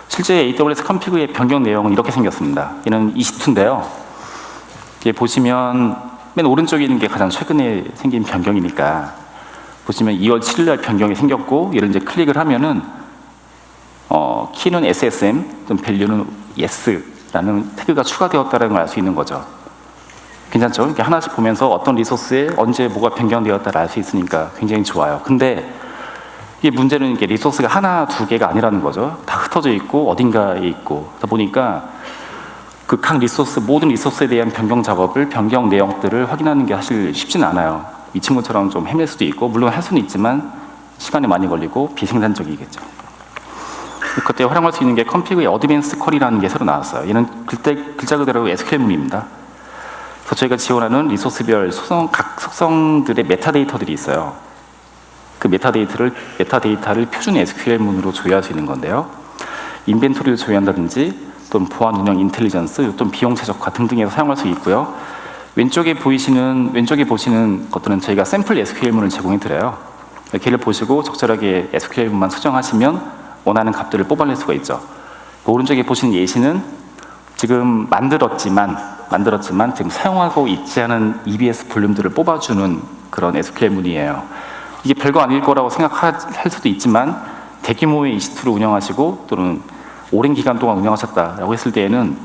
S1: 실제 AWS 컴피그의 변경 내용은 이렇게 생겼습니다. 얘는 EC2인데요. 이게 보시면 맨 오른쪽에 있는 게 가장 최근에 생긴 변경이니까 보시면 2월 7일 날 변경이 생겼고 얘를 이제 클릭을 하면은 키는 SSM, value는 yes라는 태그가 추가되었다는 걸 알 수 있는 거죠. 괜찮죠? 이렇게 하나씩 보면서 어떤 리소스에 언제 뭐가 변경되었다를 알 수 있으니까 굉장히 좋아요. 근데 이게 문제는 이게 리소스가 하나, 두 개가 아니라는 거죠. 다 흩어져 있고 어딘가에 있고 그러다 보니까 그 각 리소스, 모든 리소스에 대한 변경 작업을, 변경 내용들을 확인하는 게 사실 쉽지는 않아요. 이 친구처럼 좀 헤맬 수도 있고 물론 할 수는 있지만 시간이 많이 걸리고 비생산적이겠죠. 그때 활용할 수 있는 게 컴피그의 어드밴스 쿼리라는 게 새로 나왔어요. 얘는 글자 그대로 SQL문입니다. 그래서 저희가 지원하는 리소스별 각 속성들의 메타데이터들이 있어요. 그 메타데이터를 표준 SQL문으로 조회할 수 있는 건데요. 인벤토리를 조회한다든지 또는 보안 운영 인텔리전스, 또는 비용 최적화 등등에서 사용할 수 있고요. 왼쪽에 보시는 것들은 저희가 샘플 SQL문을 제공해 드려요. 걔를 보시고 적절하게 SQL문만 수정하시면 원하는 값들을 뽑아낼 수가 있죠. 오른쪽에 보시는 예시는 지금 만들었지만 지금 사용하고 있지 않은 EBS 볼륨들을 뽑아주는 그런 SQL문이에요. 이게 별거 아닐 거라고 생각할 수도 있지만 대규모의 EC2를 운영하시고 또는 오랜 기간 동안 운영하셨다라고 했을 때에는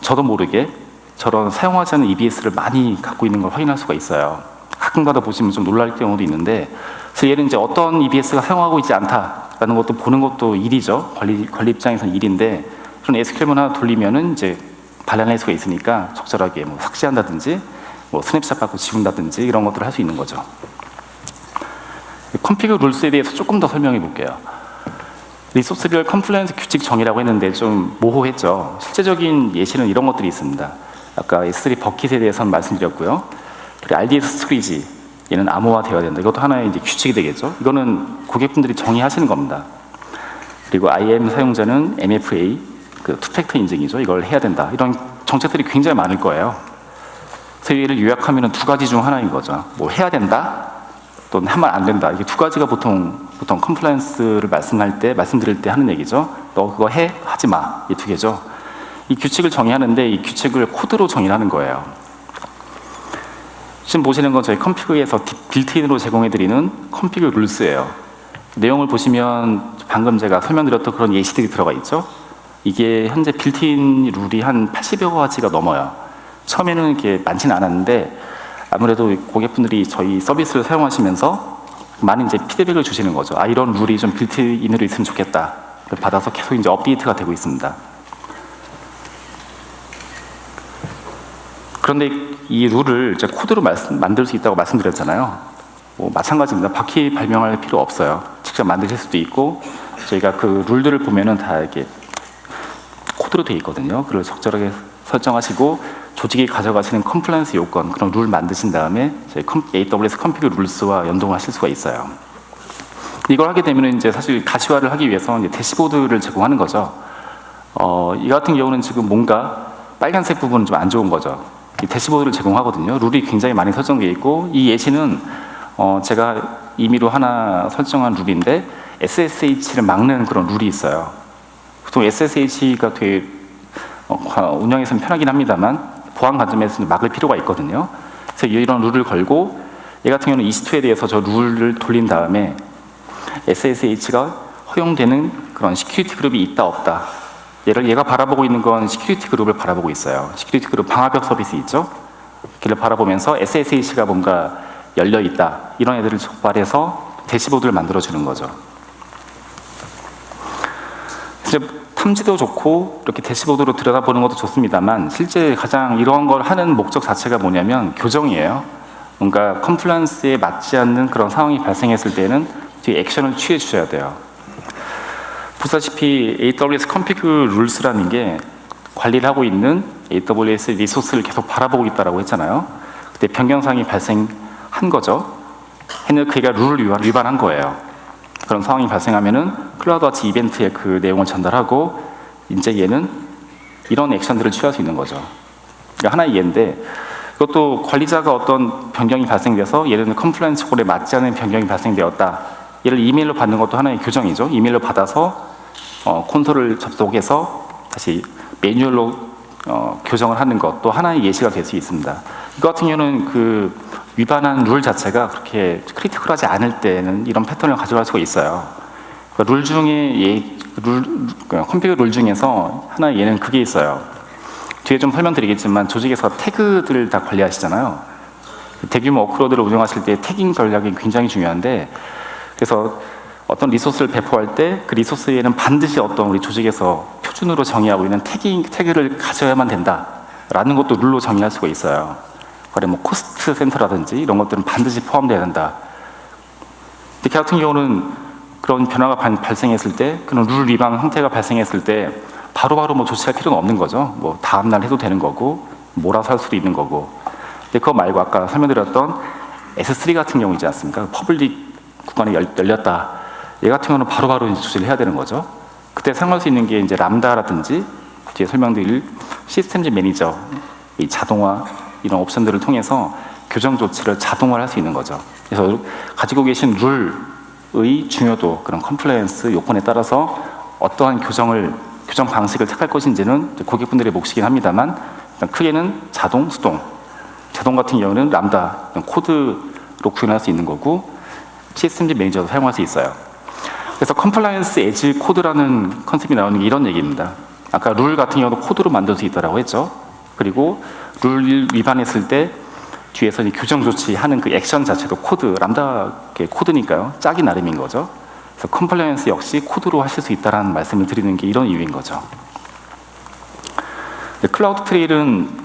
S1: 저도 모르게 저런 사용하지 않은 EBS를 많이 갖고 있는 걸 확인할 수가 있어요. 가끔가다 보시면 좀 놀랄 경우도 있는데, 그래서 얘는 이제 어떤 EBS가 사용하고 있지 않다라는 것도 보는 것도 일이죠. 관리 입장에서는 일인데, 그런 SQL문 하나 돌리면은 이제 발견할 수가 있으니까 적절하게 뭐 삭제한다든지, 뭐 스냅샷 받고 지운다든지 이런 것들을 할 수 있는 거죠. 컴피그 룰스에 대해서 조금 더 설명해 볼게요. 리소스별 컴플라이언스 규칙 정의라고 했는데 좀 모호했죠. 실제적인 예시는 이런 것들이 있습니다. 아까 S3 버킷에 대해서는 말씀드렸고요. 그리고 RDS 스토리지, 얘는 암호화되어야 된다. 이것도 하나의 이제 규칙이 되겠죠. 이거는 고객분들이 정의하시는 겁니다. 그리고 IAM 사용자는 MFA, 그 투팩터 인증이죠. 이걸 해야 된다. 이런 정책들이 굉장히 많을 거예요. 그래서 얘를 요약하면 두 가지 중 하나인 거죠. 뭐 해야 된다, 또는 하면 안 된다. 이게 두 가지가 보통 컴플라이언스를 말씀드릴 때 하는 얘기죠. 너 그거 해, 하지 마. 이 두 개죠. 이 규칙을 정의하는데 이 규칙을 코드로 정의하는 거예요. 지금 보시는 건 저희 컴피그에서 빌트인으로 제공해드리는 컴피그 룰스예요. 내용을 보시면 방금 제가 설명드렸던 그런 예시들이 들어가 있죠. 이게 현재 빌트인 룰이 한 80여 가지가 넘어요. 처음에는 이게 많지는 않았는데 아무래도 고객분들이 저희 서비스를 사용하시면서 많은 이제 피드백을 주시는 거죠. 아, 이런 룰이 좀 빌트인으로 있으면 좋겠다. 받아서 계속 이제 업데이트가 되고 있습니다. 그런데 이 룰을 이제 코드로 만들 수 있다고 말씀드렸잖아요. 뭐 마찬가지입니다. 바퀴 발명할 필요 없어요. 직접 만드실 수도 있고, 저희가 그 룰들을 보면은 다 이렇게 코드로 되어 있거든요. 그걸 적절하게 설정하시고 조직이 가져가시는 컴플라이언스 요건, 그런 룰 만드신 다음에 저희 AWS 컴피그 룰스와 연동을 하실 수가 있어요. 이걸 하게 되면 이제 사실 가시화를 하기 위해서 이제 대시보드를 제공하는 거죠. 이 같은 경우는 지금 뭔가 빨간색 부분은 좀 안 좋은 거죠. 이 대시보드를 제공하거든요. 룰이 굉장히 많이 설정되어 있고, 이 예시는 제가 임의로 하나 설정한 룰인데 SSH를 막는 그런 룰이 있어요. 보통 SSH가 되게 운영에서는 편하긴 합니다만 보안 관점에서는 막을 필요가 있거든요. 그래서 이런 룰을 걸고, 얘 같은 경우는 EC2에 대해서 저 룰을 돌린 다음에 SSH가 허용되는 그런 시큐리티 그룹이 있다 없다, 얘가 바라보고 있는 건 시큐리티 그룹을 바라보고 있어요. 시큐리티 그룹 방화벽 서비스 있죠? 걔를 바라보면서 SSH가 뭔가 열려있다, 이런 애들을 적발해서 대시보드를 만들어주는 거죠. 이제 탐지도 좋고 이렇게 대시보드로 들여다보는 것도 좋습니다만, 실제 가장 이런 걸 하는 목적 자체가 뭐냐면 교정이에요. 뭔가 컴플라이언스에 맞지 않는 그런 상황이 발생했을 때는 뒤에 액션을 취해 주셔야 돼요. 보시다시피 AWS 컴피그 룰스라는 게 관리를 하고 있는 AWS 리소스를 계속 바라보고 있다고 했잖아요. 그때 변경사항이 발생한 거죠. 해는 그가 룰을 위반한 거예요. 그런 상황이 발생하면은 클라우드와치 이벤트에 그 내용을 전달하고 이제 얘는 이런 액션들을 취할 수 있는 거죠. 하나의 예인데, 이것도 관리자가 어떤 변경이 발생돼서 예를 들면 컴플라이언스 조건에 맞지 않은 변경이 발생되었다, 얘를 이메일로 받는 것도 하나의 교정이죠. 이메일로 받아서 콘솔을 접속해서 다시 매뉴얼로 교정을 하는 것도 하나의 예시가 될 수 있습니다. 이거 같은 경우는 그 위반한 룰 자체가 그렇게 크리티컬하지 않을 때는 이런 패턴을 가져갈 수가 있어요. 그러니까 룰 중에 컴피그 룰 중에서 하나의 예는 그게 있어요. 뒤에 좀 설명드리겠지만 조직에서 태그들을 다 관리하시잖아요. 대규모 워크로드를 운영하실 때 태깅 전략이 굉장히 중요한데, 그래서 어떤 리소스를 배포할 때 그 리소스에는 반드시 어떤 우리 조직에서 표준으로 정의하고 있는 태그를 가져야만 된다라는 것도 룰로 정의할 수가 있어요. 그래 뭐 코스트 센터라든지 이런 것들은 반드시 포함되어야 된다. 이렇게 같은 경우는 그런 변화가 발생했을 때, 그런 룰 위반 형태가 발생했을 때 바로바로 뭐 조치할 필요는 없는 거죠. 뭐 다음날 해도 되는 거고 몰아서 할 수도 있는 거고. 근데 그거 말고 아까 설명드렸던 S3 같은 경우이지 않습니까? 퍼블릭 구간이 열렸다. 얘 같은 경우는 바로바로 이제 조치를 해야 되는 거죠. 그때 사용할 수 있는 게 이제 람다라든지 뒤에 설명드릴 시스템즈 매니저, 이 자동화 이런 옵션들을 통해서 교정 조치를 자동화할 수 있는 거죠. 그래서 가지고 계신 룰의 중요도, 그런 컴플라이언스 요건에 따라서 어떠한 교정 방식을 택할 것인지는 고객분들의 몫이긴 합니다만, 일단 크게는 자동, 수동. 자동 같은 경우는 람다 코드로 구현할 수 있는 거고, 시스템즈 매니저도 사용할 수 있어요. 그래서 컴플라이언스 에즈 코드라는 컨셉이 나오는 게 이런 얘기입니다. 아까 룰 같은 경우도 코드로 만들 수 있다고 했죠. 그리고 룰 위반했을 때 뒤에서 교정 조치하는 그 액션 자체도 코드, 람다 코드니까요. 짜기 나름인 거죠. 그래서 컴플라이언스 역시 코드로 하실 수 있다는 말씀을 드리는 게 이런 이유인 거죠. 클라우드 트레일은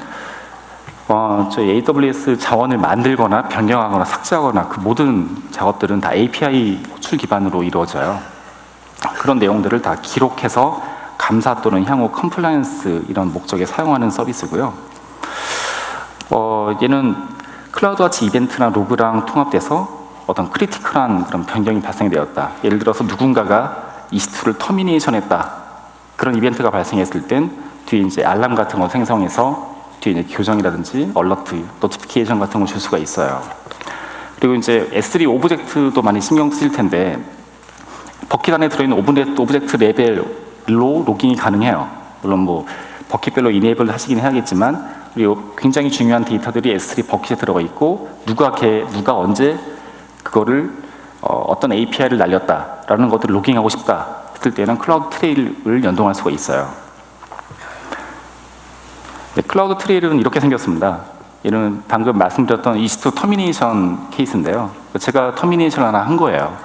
S1: 저희 AWS 자원을 만들거나 변경하거나 삭제하거나 그 모든 작업들은 다 API 호출 기반으로 이루어져요. 그런 내용들을 다 기록해서 감사 또는 향후 컴플라이언스 이런 목적에 사용하는 서비스고요. 얘는 클라우드와치 이벤트나 로그랑 통합돼서 어떤 크리티컬한 그런 변경이 발생되었다. 예를 들어서 누군가가 EC2를 터미네이션했다. 그런 이벤트가 발생했을 땐 뒤에 이제 알람 같은 거 생성해서 뒤에 이제 교정이라든지 얼러트, 노티피케이션 같은 걸 줄 수가 있어요. 그리고 이제 S3 오브젝트도 많이 신경 쓰일 텐데 버킷 안에 들어있는 오브젝트 레벨로 로깅이 가능해요. 물론 뭐 버킷별로 이네이블 하시긴 해야겠지만, 그리고 굉장히 중요한 데이터들이 S3 버킷에 들어가 있고 누가 언제 그거를 어떤 API를 날렸다라는 것들을 로깅하고 싶다 했을 때는 클라우드 트레일을 연동할 수가 있어요. 네, 클라우드 트레일은 이렇게 생겼습니다. 얘는 방금 말씀드렸던 EC2 터미네이션 케이스인데요. 제가 터미네이션을 하나 한 거예요.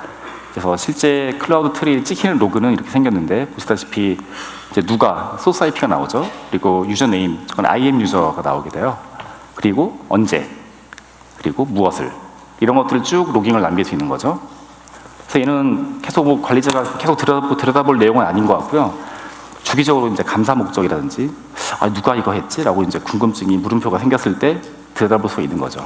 S1: 그래서 실제 클라우드 트레일 찍히는 로그는 이렇게 생겼는데, 보시다시피 이제 누가 소스 IP가 나오죠. 그리고 유저네임, 그건 IAM 유저가 나오게 돼요. 그리고 언제, 그리고 무엇을, 이런 것들을 쭉 로깅을 남길 수 있는 거죠. 그래서 얘는 계속 뭐 관리자가 계속 들여다볼 내용은 아닌 것 같고요. 주기적으로 이제 감사 목적이라든지 누가 이거 했지라고 이제 궁금증이 물음표가 생겼을 때 들여다볼 수 있는 거죠.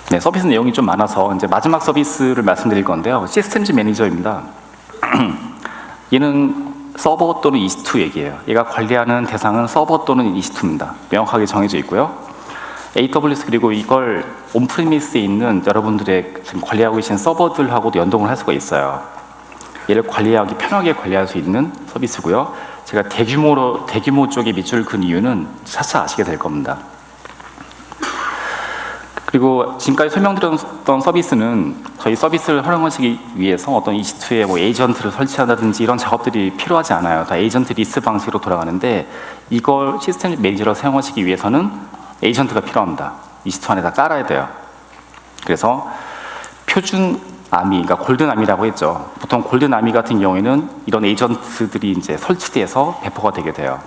S1: 네, 서비스 내용이 좀 많아서 이제 마지막 서비스를 말씀드릴 건데요. 시스템즈 매니저입니다. 얘는 서버 또는 EC2 얘기예요. 얘가 관리하는 대상은 서버 또는 EC2입니다. 명확하게 정해져 있고요. AWS 그리고 이걸 온프리미스에 있는 여러분들의 지금 관리하고 계신 서버들하고도 연동을 할 수가 있어요. 얘를 관리하기 편하게 관리할 수 있는 서비스고요. 제가 대규모 쪽에 밑줄을 긋은 이유는 차차 아시게 될 겁니다. 그리고 지금까지 설명드렸던 서비스는 저희 서비스를 활용하시기 위해서 어떤 EC2에 뭐 에이전트를 설치한다든지 이런 작업들이 필요하지 않아요. 다 에이전트 리스트 방식으로 돌아가는데, 이걸 시스템 매니저로 사용하시기 위해서는 에이전트가 필요합니다. EC2 안에다 깔아야 돼요. 그래서 표준 아미, 그러니까 골든 아미라고 했죠. 보통 골든 아미 같은 경우에는 이런 에이전트들이 이제 설치돼서 배포가 되게 돼요.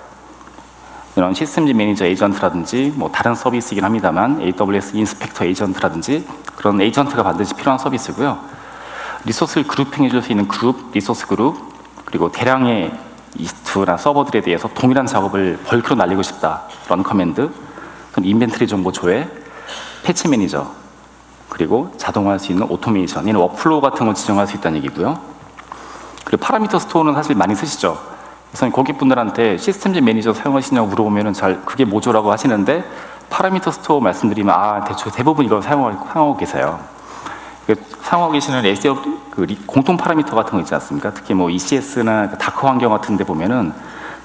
S1: 이런 시스템즈 매니저 에이전트라든지 뭐 다른 서비스이긴 합니다만 AWS 인스펙터 에이전트라든지 그런 에이전트가 반드시 필요한 서비스고요. 리소스를 그룹핑해 줄 수 있는 그룹, 리소스 그룹, 그리고 대량의 EC2나 서버들에 대해서 동일한 작업을 벌크로 날리고 싶다, 런 커맨드, 인벤트리 정보 조회, 패치 매니저, 그리고 자동화할 수 있는 오토메이션, 얘는 워크플로우 같은 걸 지정할 수 있다는 얘기고요. 그리고 파라미터 스토어는 사실 많이 쓰시죠. 그래서 고객분들한테 시스템즈 매니저 사용하시냐고 물어보면 그게 뭐죠라고 하시는데, 파라미터 스토어 말씀드리면 대부분 이걸 사용하고 계세요. 사용하고 계시는 공통 파라미터 같은 거 있지 않습니까? 특히 뭐 ECS나 다크 환경 같은 데 보면은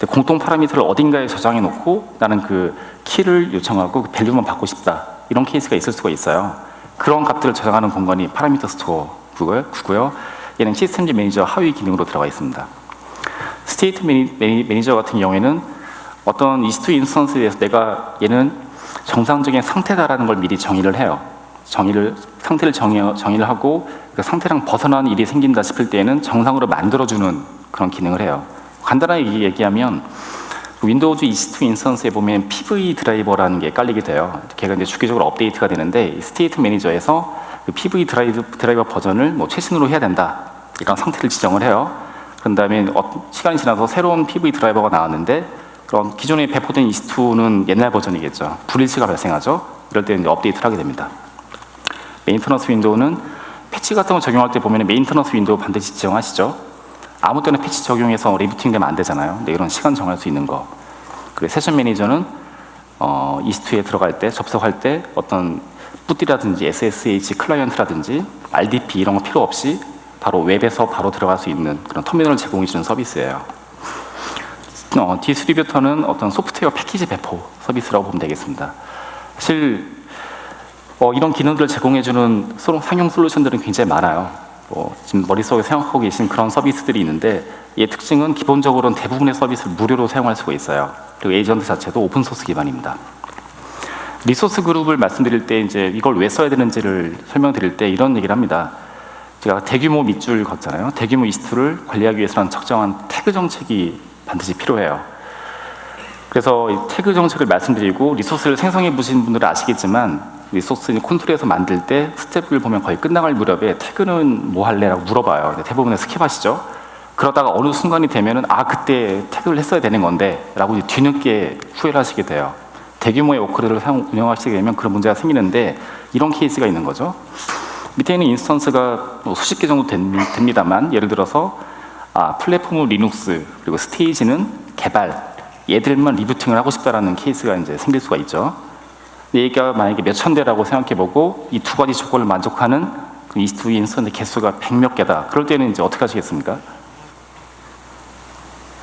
S1: 공통 파라미터를 어딘가에 저장해 놓고 나는 그 키를 요청하고 그 밸류만 받고 싶다, 이런 케이스가 있을 수가 있어요. 그런 값들을 저장하는 공간이 파라미터 스토어고요. 얘는 시스템즈 매니저 하위 기능으로 들어가 있습니다. 스테이트 매니저 같은 경우에는 어떤 EC2 인스턴스에서 내가 얘는 정상적인 상태다라는 걸 미리 정의를 해요. 상태를 정의를 하고 그 상태랑 벗어나는 일이 생긴다 싶을 때에는 정상으로 만들어주는 그런 기능을 해요. 간단하게 얘기하면 윈도우즈 EC2 인스턴스에 보면 PV 드라이버라는 게 깔리게 돼요. 걔가 이제 주기적으로 업데이트가 되는데, 스테이트 매니저에서 그 PV 드라이버 버전을 뭐 최신으로 해야 된다, 이런 상태를 지정을 해요. 그런 다음에 시간이 지나서 새로운 PV 드라이버가 나왔는데, 그럼 기존에 배포된 EC2는 옛날 버전이겠죠. 불일치가 발생하죠. 이럴 때 이제 업데이트를 하게 됩니다. 메인터넌스 윈도우는 패치 같은 거 적용할 때 보면 메인터넌스 윈도우 반드시 지정하시죠. 아무 때나 패치 적용해서 리부팅 되면 안 되잖아요. 근데 이런 시간 정할 수 있는 거. 그리고 세션 매니저는 EC2에 들어갈 때, 접속할 때 어떤 뿌띠라든지 SSH 클라이언트라든지 RDP 이런 거 필요 없이 바로 웹에서 바로 들어갈 수 있는 그런 터미널을 제공해 주는 서비스예요. 디스트리뷰터는 어떤 소프트웨어 패키지 배포 서비스라고 보면 되겠습니다. 사실 이런 기능들을 제공해주는 상용 솔루션들은 굉장히 많아요. 지금 머릿속에 생각하고 계신 그런 서비스들이 있는데, 이 특징은 기본적으로는 대부분의 서비스를 무료로 사용할 수가 있어요. 그리고 에이전트 자체도 오픈소스 기반입니다. 리소스 그룹을 말씀드릴 때 이제 이걸 왜 써야 되는지를 설명드릴 때 이런 얘기를 합니다. 제가 대규모 밑줄 걷잖아요. 대규모 EC2를 관리하기 위해서는 적정한 태그 정책이 반드시 필요해요. 그래서 이 태그 정책을 말씀드리고 리소스를 생성해 보신 분들은 아시겠지만, 리소스 콘솔에서 만들 때 스텝을 보면 거의 끝나갈 무렵에 태그는 뭐 할래? 라고 물어봐요. 대부분은 스킵하시죠. 그러다가 어느 순간이 되면은 그때 태그를 했어야 되는 건데 라고 뒤늦게 후회를 하시게 돼요. 대규모의 워크를 운영하시게 되면 그런 문제가 생기는데, 이런 케이스가 있는 거죠. 밑에 있는 인스턴스가 수십 개 정도 됩니다만, 예를 들어서 플랫폼은 리눅스, 그리고 스테이지는 개발, 얘들만 리부팅을 하고 싶다라는 케이스가 이제 생길 수가 있죠. 얘가 만약에 몇천 대라고 생각해보고 이 두 가지 조건을 만족하는 그 EC2 인스턴스 개수가 100몇 개다. 그럴 때는 이제 어떻게 하시겠습니까?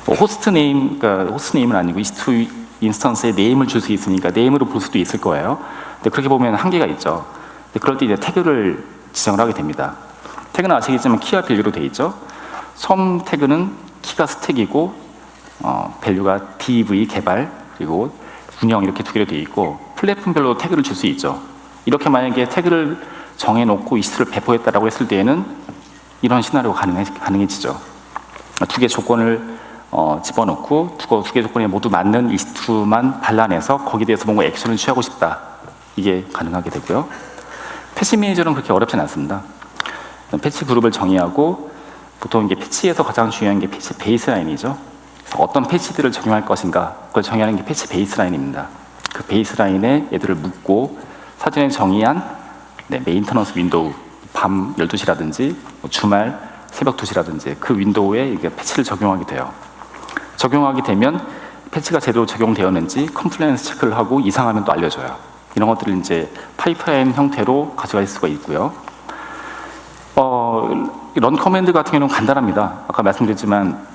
S1: 호스트 네임은 아니고 EC2 인스턴스에 네임을 줄 수 있으니까 네임으로 볼 수도 있을 거예요. 근데 그렇게 보면 한계가 있죠. 근데 그럴 때 이제 태그를 지정을 하게 됩니다. 태그는 아시겠지만 키와 밸류로 되어 있죠. 처음 태그는 키가 스택이고 밸류가 DV 개발, 그리고 운영 이렇게 두 개로 되어 있고, 플랫폼별로 태그를 줄 수 있죠. 이렇게 만약에 태그를 정해놓고 EC2를 배포했다라고 했을 때에는 이런 시나리오가 가능해지죠. 두 개 조건을 집어넣고 두 개 조건에 모두 맞는 EC2만 발라내서 거기에 대해서 뭔가 액션을 취하고 싶다. 이게 가능하게 되고요. 패치 매니저는 그렇게 어렵진 않습니다. 패치 그룹을 정의하고, 보통 이게 패치에서 가장 중요한 게 패치 베이스라인이죠. 어떤 패치들을 적용할 것인가, 그걸 정의하는 게 패치 베이스라인입니다. 그 베이스라인에 얘들을 묶고 사전에 정의한 메인터넌스 윈도우, 밤 12시라든지 주말 새벽 2시라든지 그 윈도우에 이게 패치를 적용하게 돼요. 적용하게 되면 패치가 제대로 적용되었는지 컴플라이언스 체크를 하고 이상하면 또 알려줘요. 이런 것들을 이제 파이프라인 형태로 가져갈 수가 있고요. 런 커맨드 같은 경우는 간단합니다. 아까 말씀드렸지만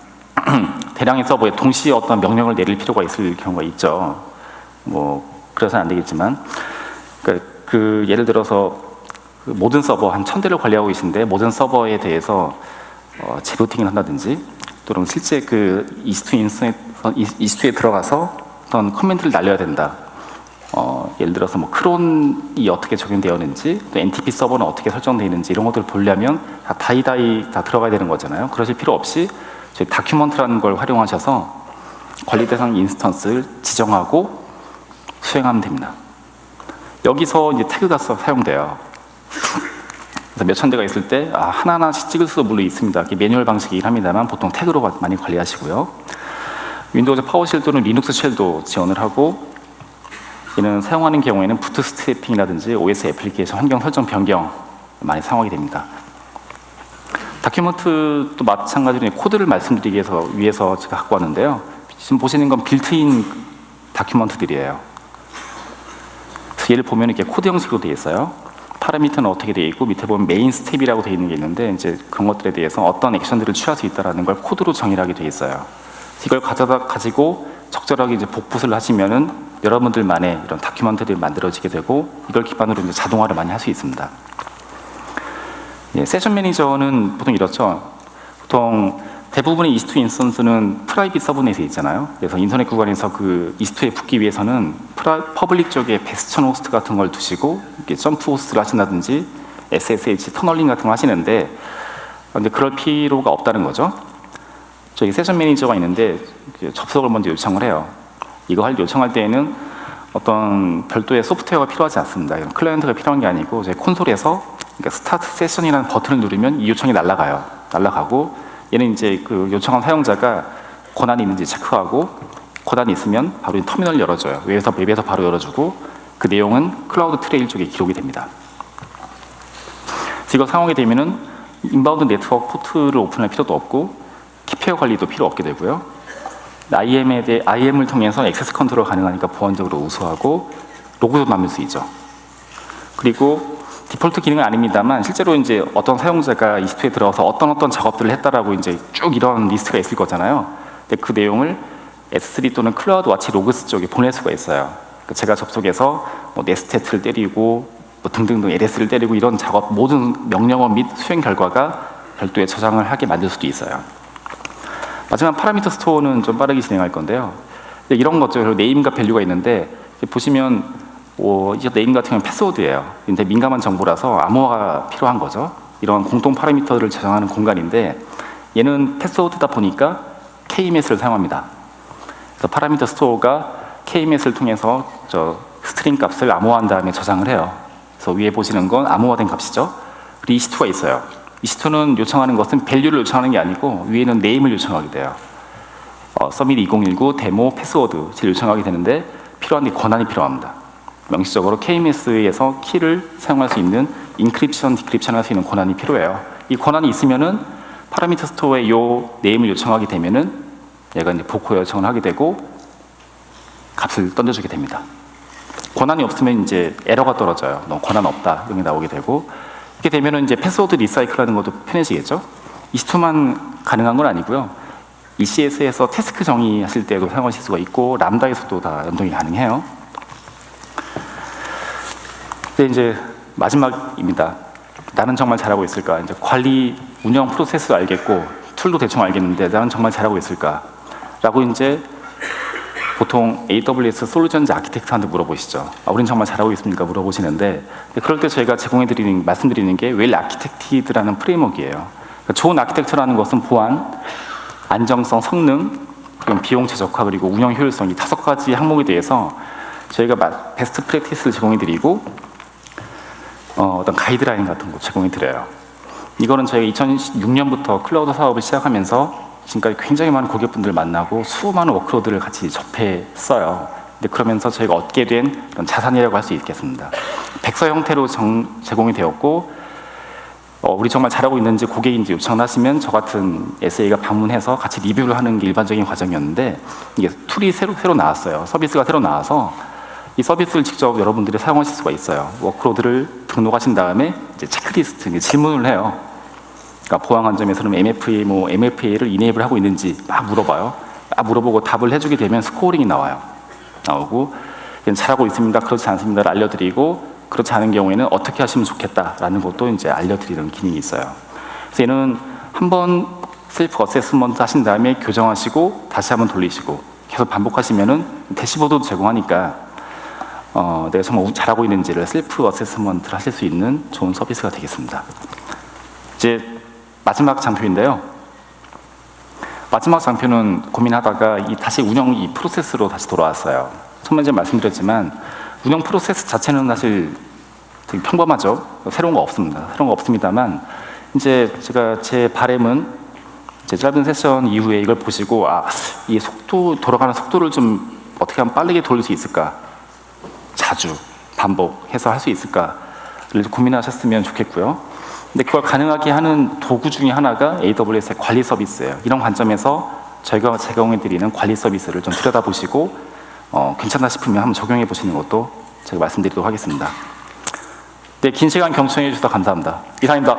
S1: 대량의 서버에 동시에 어떤 명령을 내릴 필요가 있을 경우가 있죠. 그래서는 안 되겠지만, 예를 들어서 모든 서버 한 1000대를 관리하고 계신데 모든 서버에 대해서 재부팅을 한다든지, 또는 실제 그 EC2에 들어가서 어떤 커맨드를 날려야 된다. 예를 들어서 크론이 어떻게 적용되었는지, 또 NTP 서버는 어떻게 설정되어 있는지 이런 것들을 보려면 다이다이 다 들어가야 되는 거잖아요. 그러실 필요 없이 저희 다큐먼트라는 걸 활용하셔서 관리 대상 인스턴스를 지정하고 수행하면 됩니다. 여기서 이제 태그가 사용돼요. 그래서 몇천 대가 있을 때 하나하나씩 찍을 수도 물론 있습니다. 매뉴얼 방식이긴 합니다만 보통 태그로 많이 관리하시고요. 윈도우즈 파워쉘 또는 리눅스 쉘도 지원을 하고, 얘는 사용하는 경우에는 부트스트래핑이라든지 OS 애플리케이션 환경 설정 변경 많이 사용하게 됩니다. 다큐먼트도 마찬가지로 코드를 말씀드리기 위해서 제가 갖고 왔는데요. 지금 보시는 건 빌트인 다큐먼트들이에요. 얘를 보면 이렇게 코드 형식으로 되어 있어요. 파라미터는 어떻게 되어 있고, 밑에 보면 메인 스텝이라고 되어 있는 게 있는데, 이제 그런 것들에 대해서 어떤 액션들을 취할 수 있다는 걸 코드로 정의를 하게 되어 있어요. 이걸 가지고 적절하게 이제 복붙을 하시면은 여러분들만의 이런 다큐먼트들이 만들어지게 되고, 이걸 기반으로 이제 자동화를 많이 할 수 있습니다. 세션 매니저는 보통 이렇죠. 보통 대부분의 EC2 인스턴스는 프라이빗 서브넷에 있잖아요. 그래서 인터넷 구간에서 그 EC2에 붙기 위해서는 퍼블릭 쪽에 베스천 호스트 같은 걸 두시고 점프 호스트를 하신다든지 SSH 터널링 같은 거 하시는데, 근데 그럴 필요가 없다는 거죠. 저기 세션 매니저가 있는데 접속을 먼저 요청을 해요. 이거 요청할 때에는 어떤 별도의 소프트웨어가 필요하지 않습니다. 클라이언트가 필요한 게 아니고 저희 콘솔에서 스타트 세션이라는 버튼을 누르면 이 요청이 날아가고, 얘는 이제 그 요청한 사용자가 권한이 있는지 체크하고, 권한이 있으면 바로 터미널을 열어줘요. 웹에서 바로 열어주고, 그 내용은 클라우드 트레일 쪽에 기록이 됩니다. 그래서 이거 사용하게 되면은 인바운드 네트워크 포트를 오픈할 필요도 없고, 소프트웨어 관리도 필요 없게 되고요. IAM을 통해서 액세스 컨트롤 가능하니까 보안적으로 우수하고 로그도 남을 수 있죠. 그리고 디폴트 기능은 아닙니다만 실제로 이제 어떤 사용자가 이스트에 들어가서 어떤 작업들을 했다라고 이제 쭉 이런 리스트가 있을 거잖아요. 근데 그 내용을 S3 또는 클라우드 와치 로그스 쪽에 보낼 수가 있어요. 제가 접속해서 뭐 네스테트를 때리고 뭐 등등등 LS를 때리고 이런 작업 모든 명령어 및 수행 결과가 별도의 저장을 하게 만들 수도 있어요. 마지막 파라미터 스토어는 좀 빠르게 진행할 건데요. 이런 것죠. 네임과 밸류가 있는데 보시면 이 네임 같은 경우는 패스워드예요. 근데 민감한 정보라서 암호화가 필요한 거죠. 이런 공통 파라미터를 저장하는 공간인데 얘는 패스워드다 보니까 KMS를 사용합니다. 그래서 파라미터 스토어가 KMS를 통해서 스트링 값을 암호화한 다음에 저장을 해요. 그래서 위에 보시는 건 암호화된 값이죠. 그리고 EC2가 있어요. EC2는 요청하는 것은 밸류를 요청하는 게 아니고 위에는 네임을 요청하게 돼요. 서밋 2019 데모 패스워드 요청하게 되는데 필요한 게 권한이 필요합니다. 명시적으로 KMS에서 키를 사용할 수 있는 인크립션, 디크립션 할 수 있는 권한이 필요해요. 이 권한이 있으면은 파라미터 스토어에 요 네임을 요청하게 되면은 얘가 이제 복호 요청을 하게 되고 값을 던져주게 됩니다. 권한이 없으면 이제 에러가 떨어져요. 너 권한 없다 이런 게 나오게 되고 이렇게 되면은 이제 패스워드 리사이클하는 것도 편해지겠죠. EC2만 가능한 건 아니고요. ECS에서 태스크 정의하실 때도 사용하실 수가 있고 람다에서도 다 연동이 가능해요. 근데 이제 마지막입니다. 나는 정말 잘하고 있을까? 이제 관리 운영 프로세스 알겠고 툴도 대충 알겠는데 나는 정말 잘하고 있을까? 라고 이제 보통 AWS 솔루션즈 아키텍트한테 물어보시죠. 우린 정말 잘하고 있습니까? 물어보시는데 그럴 때 저희가 말씀드리는 게 웰 아키텍티드라는 프레임워크예요. 그러니까 좋은 아키텍처라는 것은 보안, 안정성, 성능, 그리고 비용 최적화, 그리고 운영 효율성 이 5가지 항목에 대해서 저희가 베스트 프랙티스를 제공해드리고 어떤 가이드라인 같은 거 제공해드려요. 이거는 저희가 2006년부터 클라우드 사업을 시작하면서 지금까지 굉장히 많은 고객분들 만나고 수많은 워크로드를 같이 접했어요. 근데 그러면서 저희가 얻게 된 그런 자산이라고 할 수 있겠습니다. 백서 형태로 제공이 되었고 우리 정말 잘하고 있는지 고객인지 요청을 하시면 저 같은 SA가 방문해서 같이 리뷰를 하는 게 일반적인 과정이었는데 이게 툴이 새로 나왔어요. 서비스가 새로 나와서 이 서비스를 직접 여러분들이 사용하실 수가 있어요. 워크로드를 등록하신 다음에 이제 체크리스트, 질문을 해요. 그러니까 보안 관점에서는 MFA를 이네이블 하고 있는지 막 물어봐요. 물어보고 답을 해주게 되면 스코어링이 나오고 잘하고 있습니다, 그렇지 않습니다를 알려드리고 그렇지 않은 경우에는 어떻게 하시면 좋겠다라는 것도 이제 알려드리는 기능이 있어요. 그래서 얘는 한번 셀프 어세스먼트 하신 다음에 교정하시고 다시 한번 돌리시고 계속 반복하시면은 대시보드도 제공하니까 내가 정말 잘하고 있는지를 셀프 어세스먼트를 하실 수 있는 좋은 서비스가 되겠습니다. 이제 마지막 장표인데요. 마지막 장표는 고민하다가 다시 운영 프로세스로 다시 돌아왔어요. 처음에 말씀드렸지만 운영 프로세스 자체는 사실 되게 평범하죠. 새로운 거 없습니다만 이제 제 바람은 제 짧은 세션 이후에 이걸 보시고 이 돌아가는 속도를 좀 어떻게 하면 빠르게 돌릴 수 있을까? 자주 반복해서 할 수 있을까를 고민하셨으면 좋겠고요. 근데 그걸 가능하게 하는 도구 중에 하나가 AWS의 관리 서비스예요. 이런 관점에서 저희가 제공해드리는 관리 서비스를 좀 들여다보시고 괜찮다 싶으면 한번 적용해 보시는 것도 제가 말씀드리도록 하겠습니다. 네, 긴 시간 경청해 주셔서 감사합니다. 이상입니다.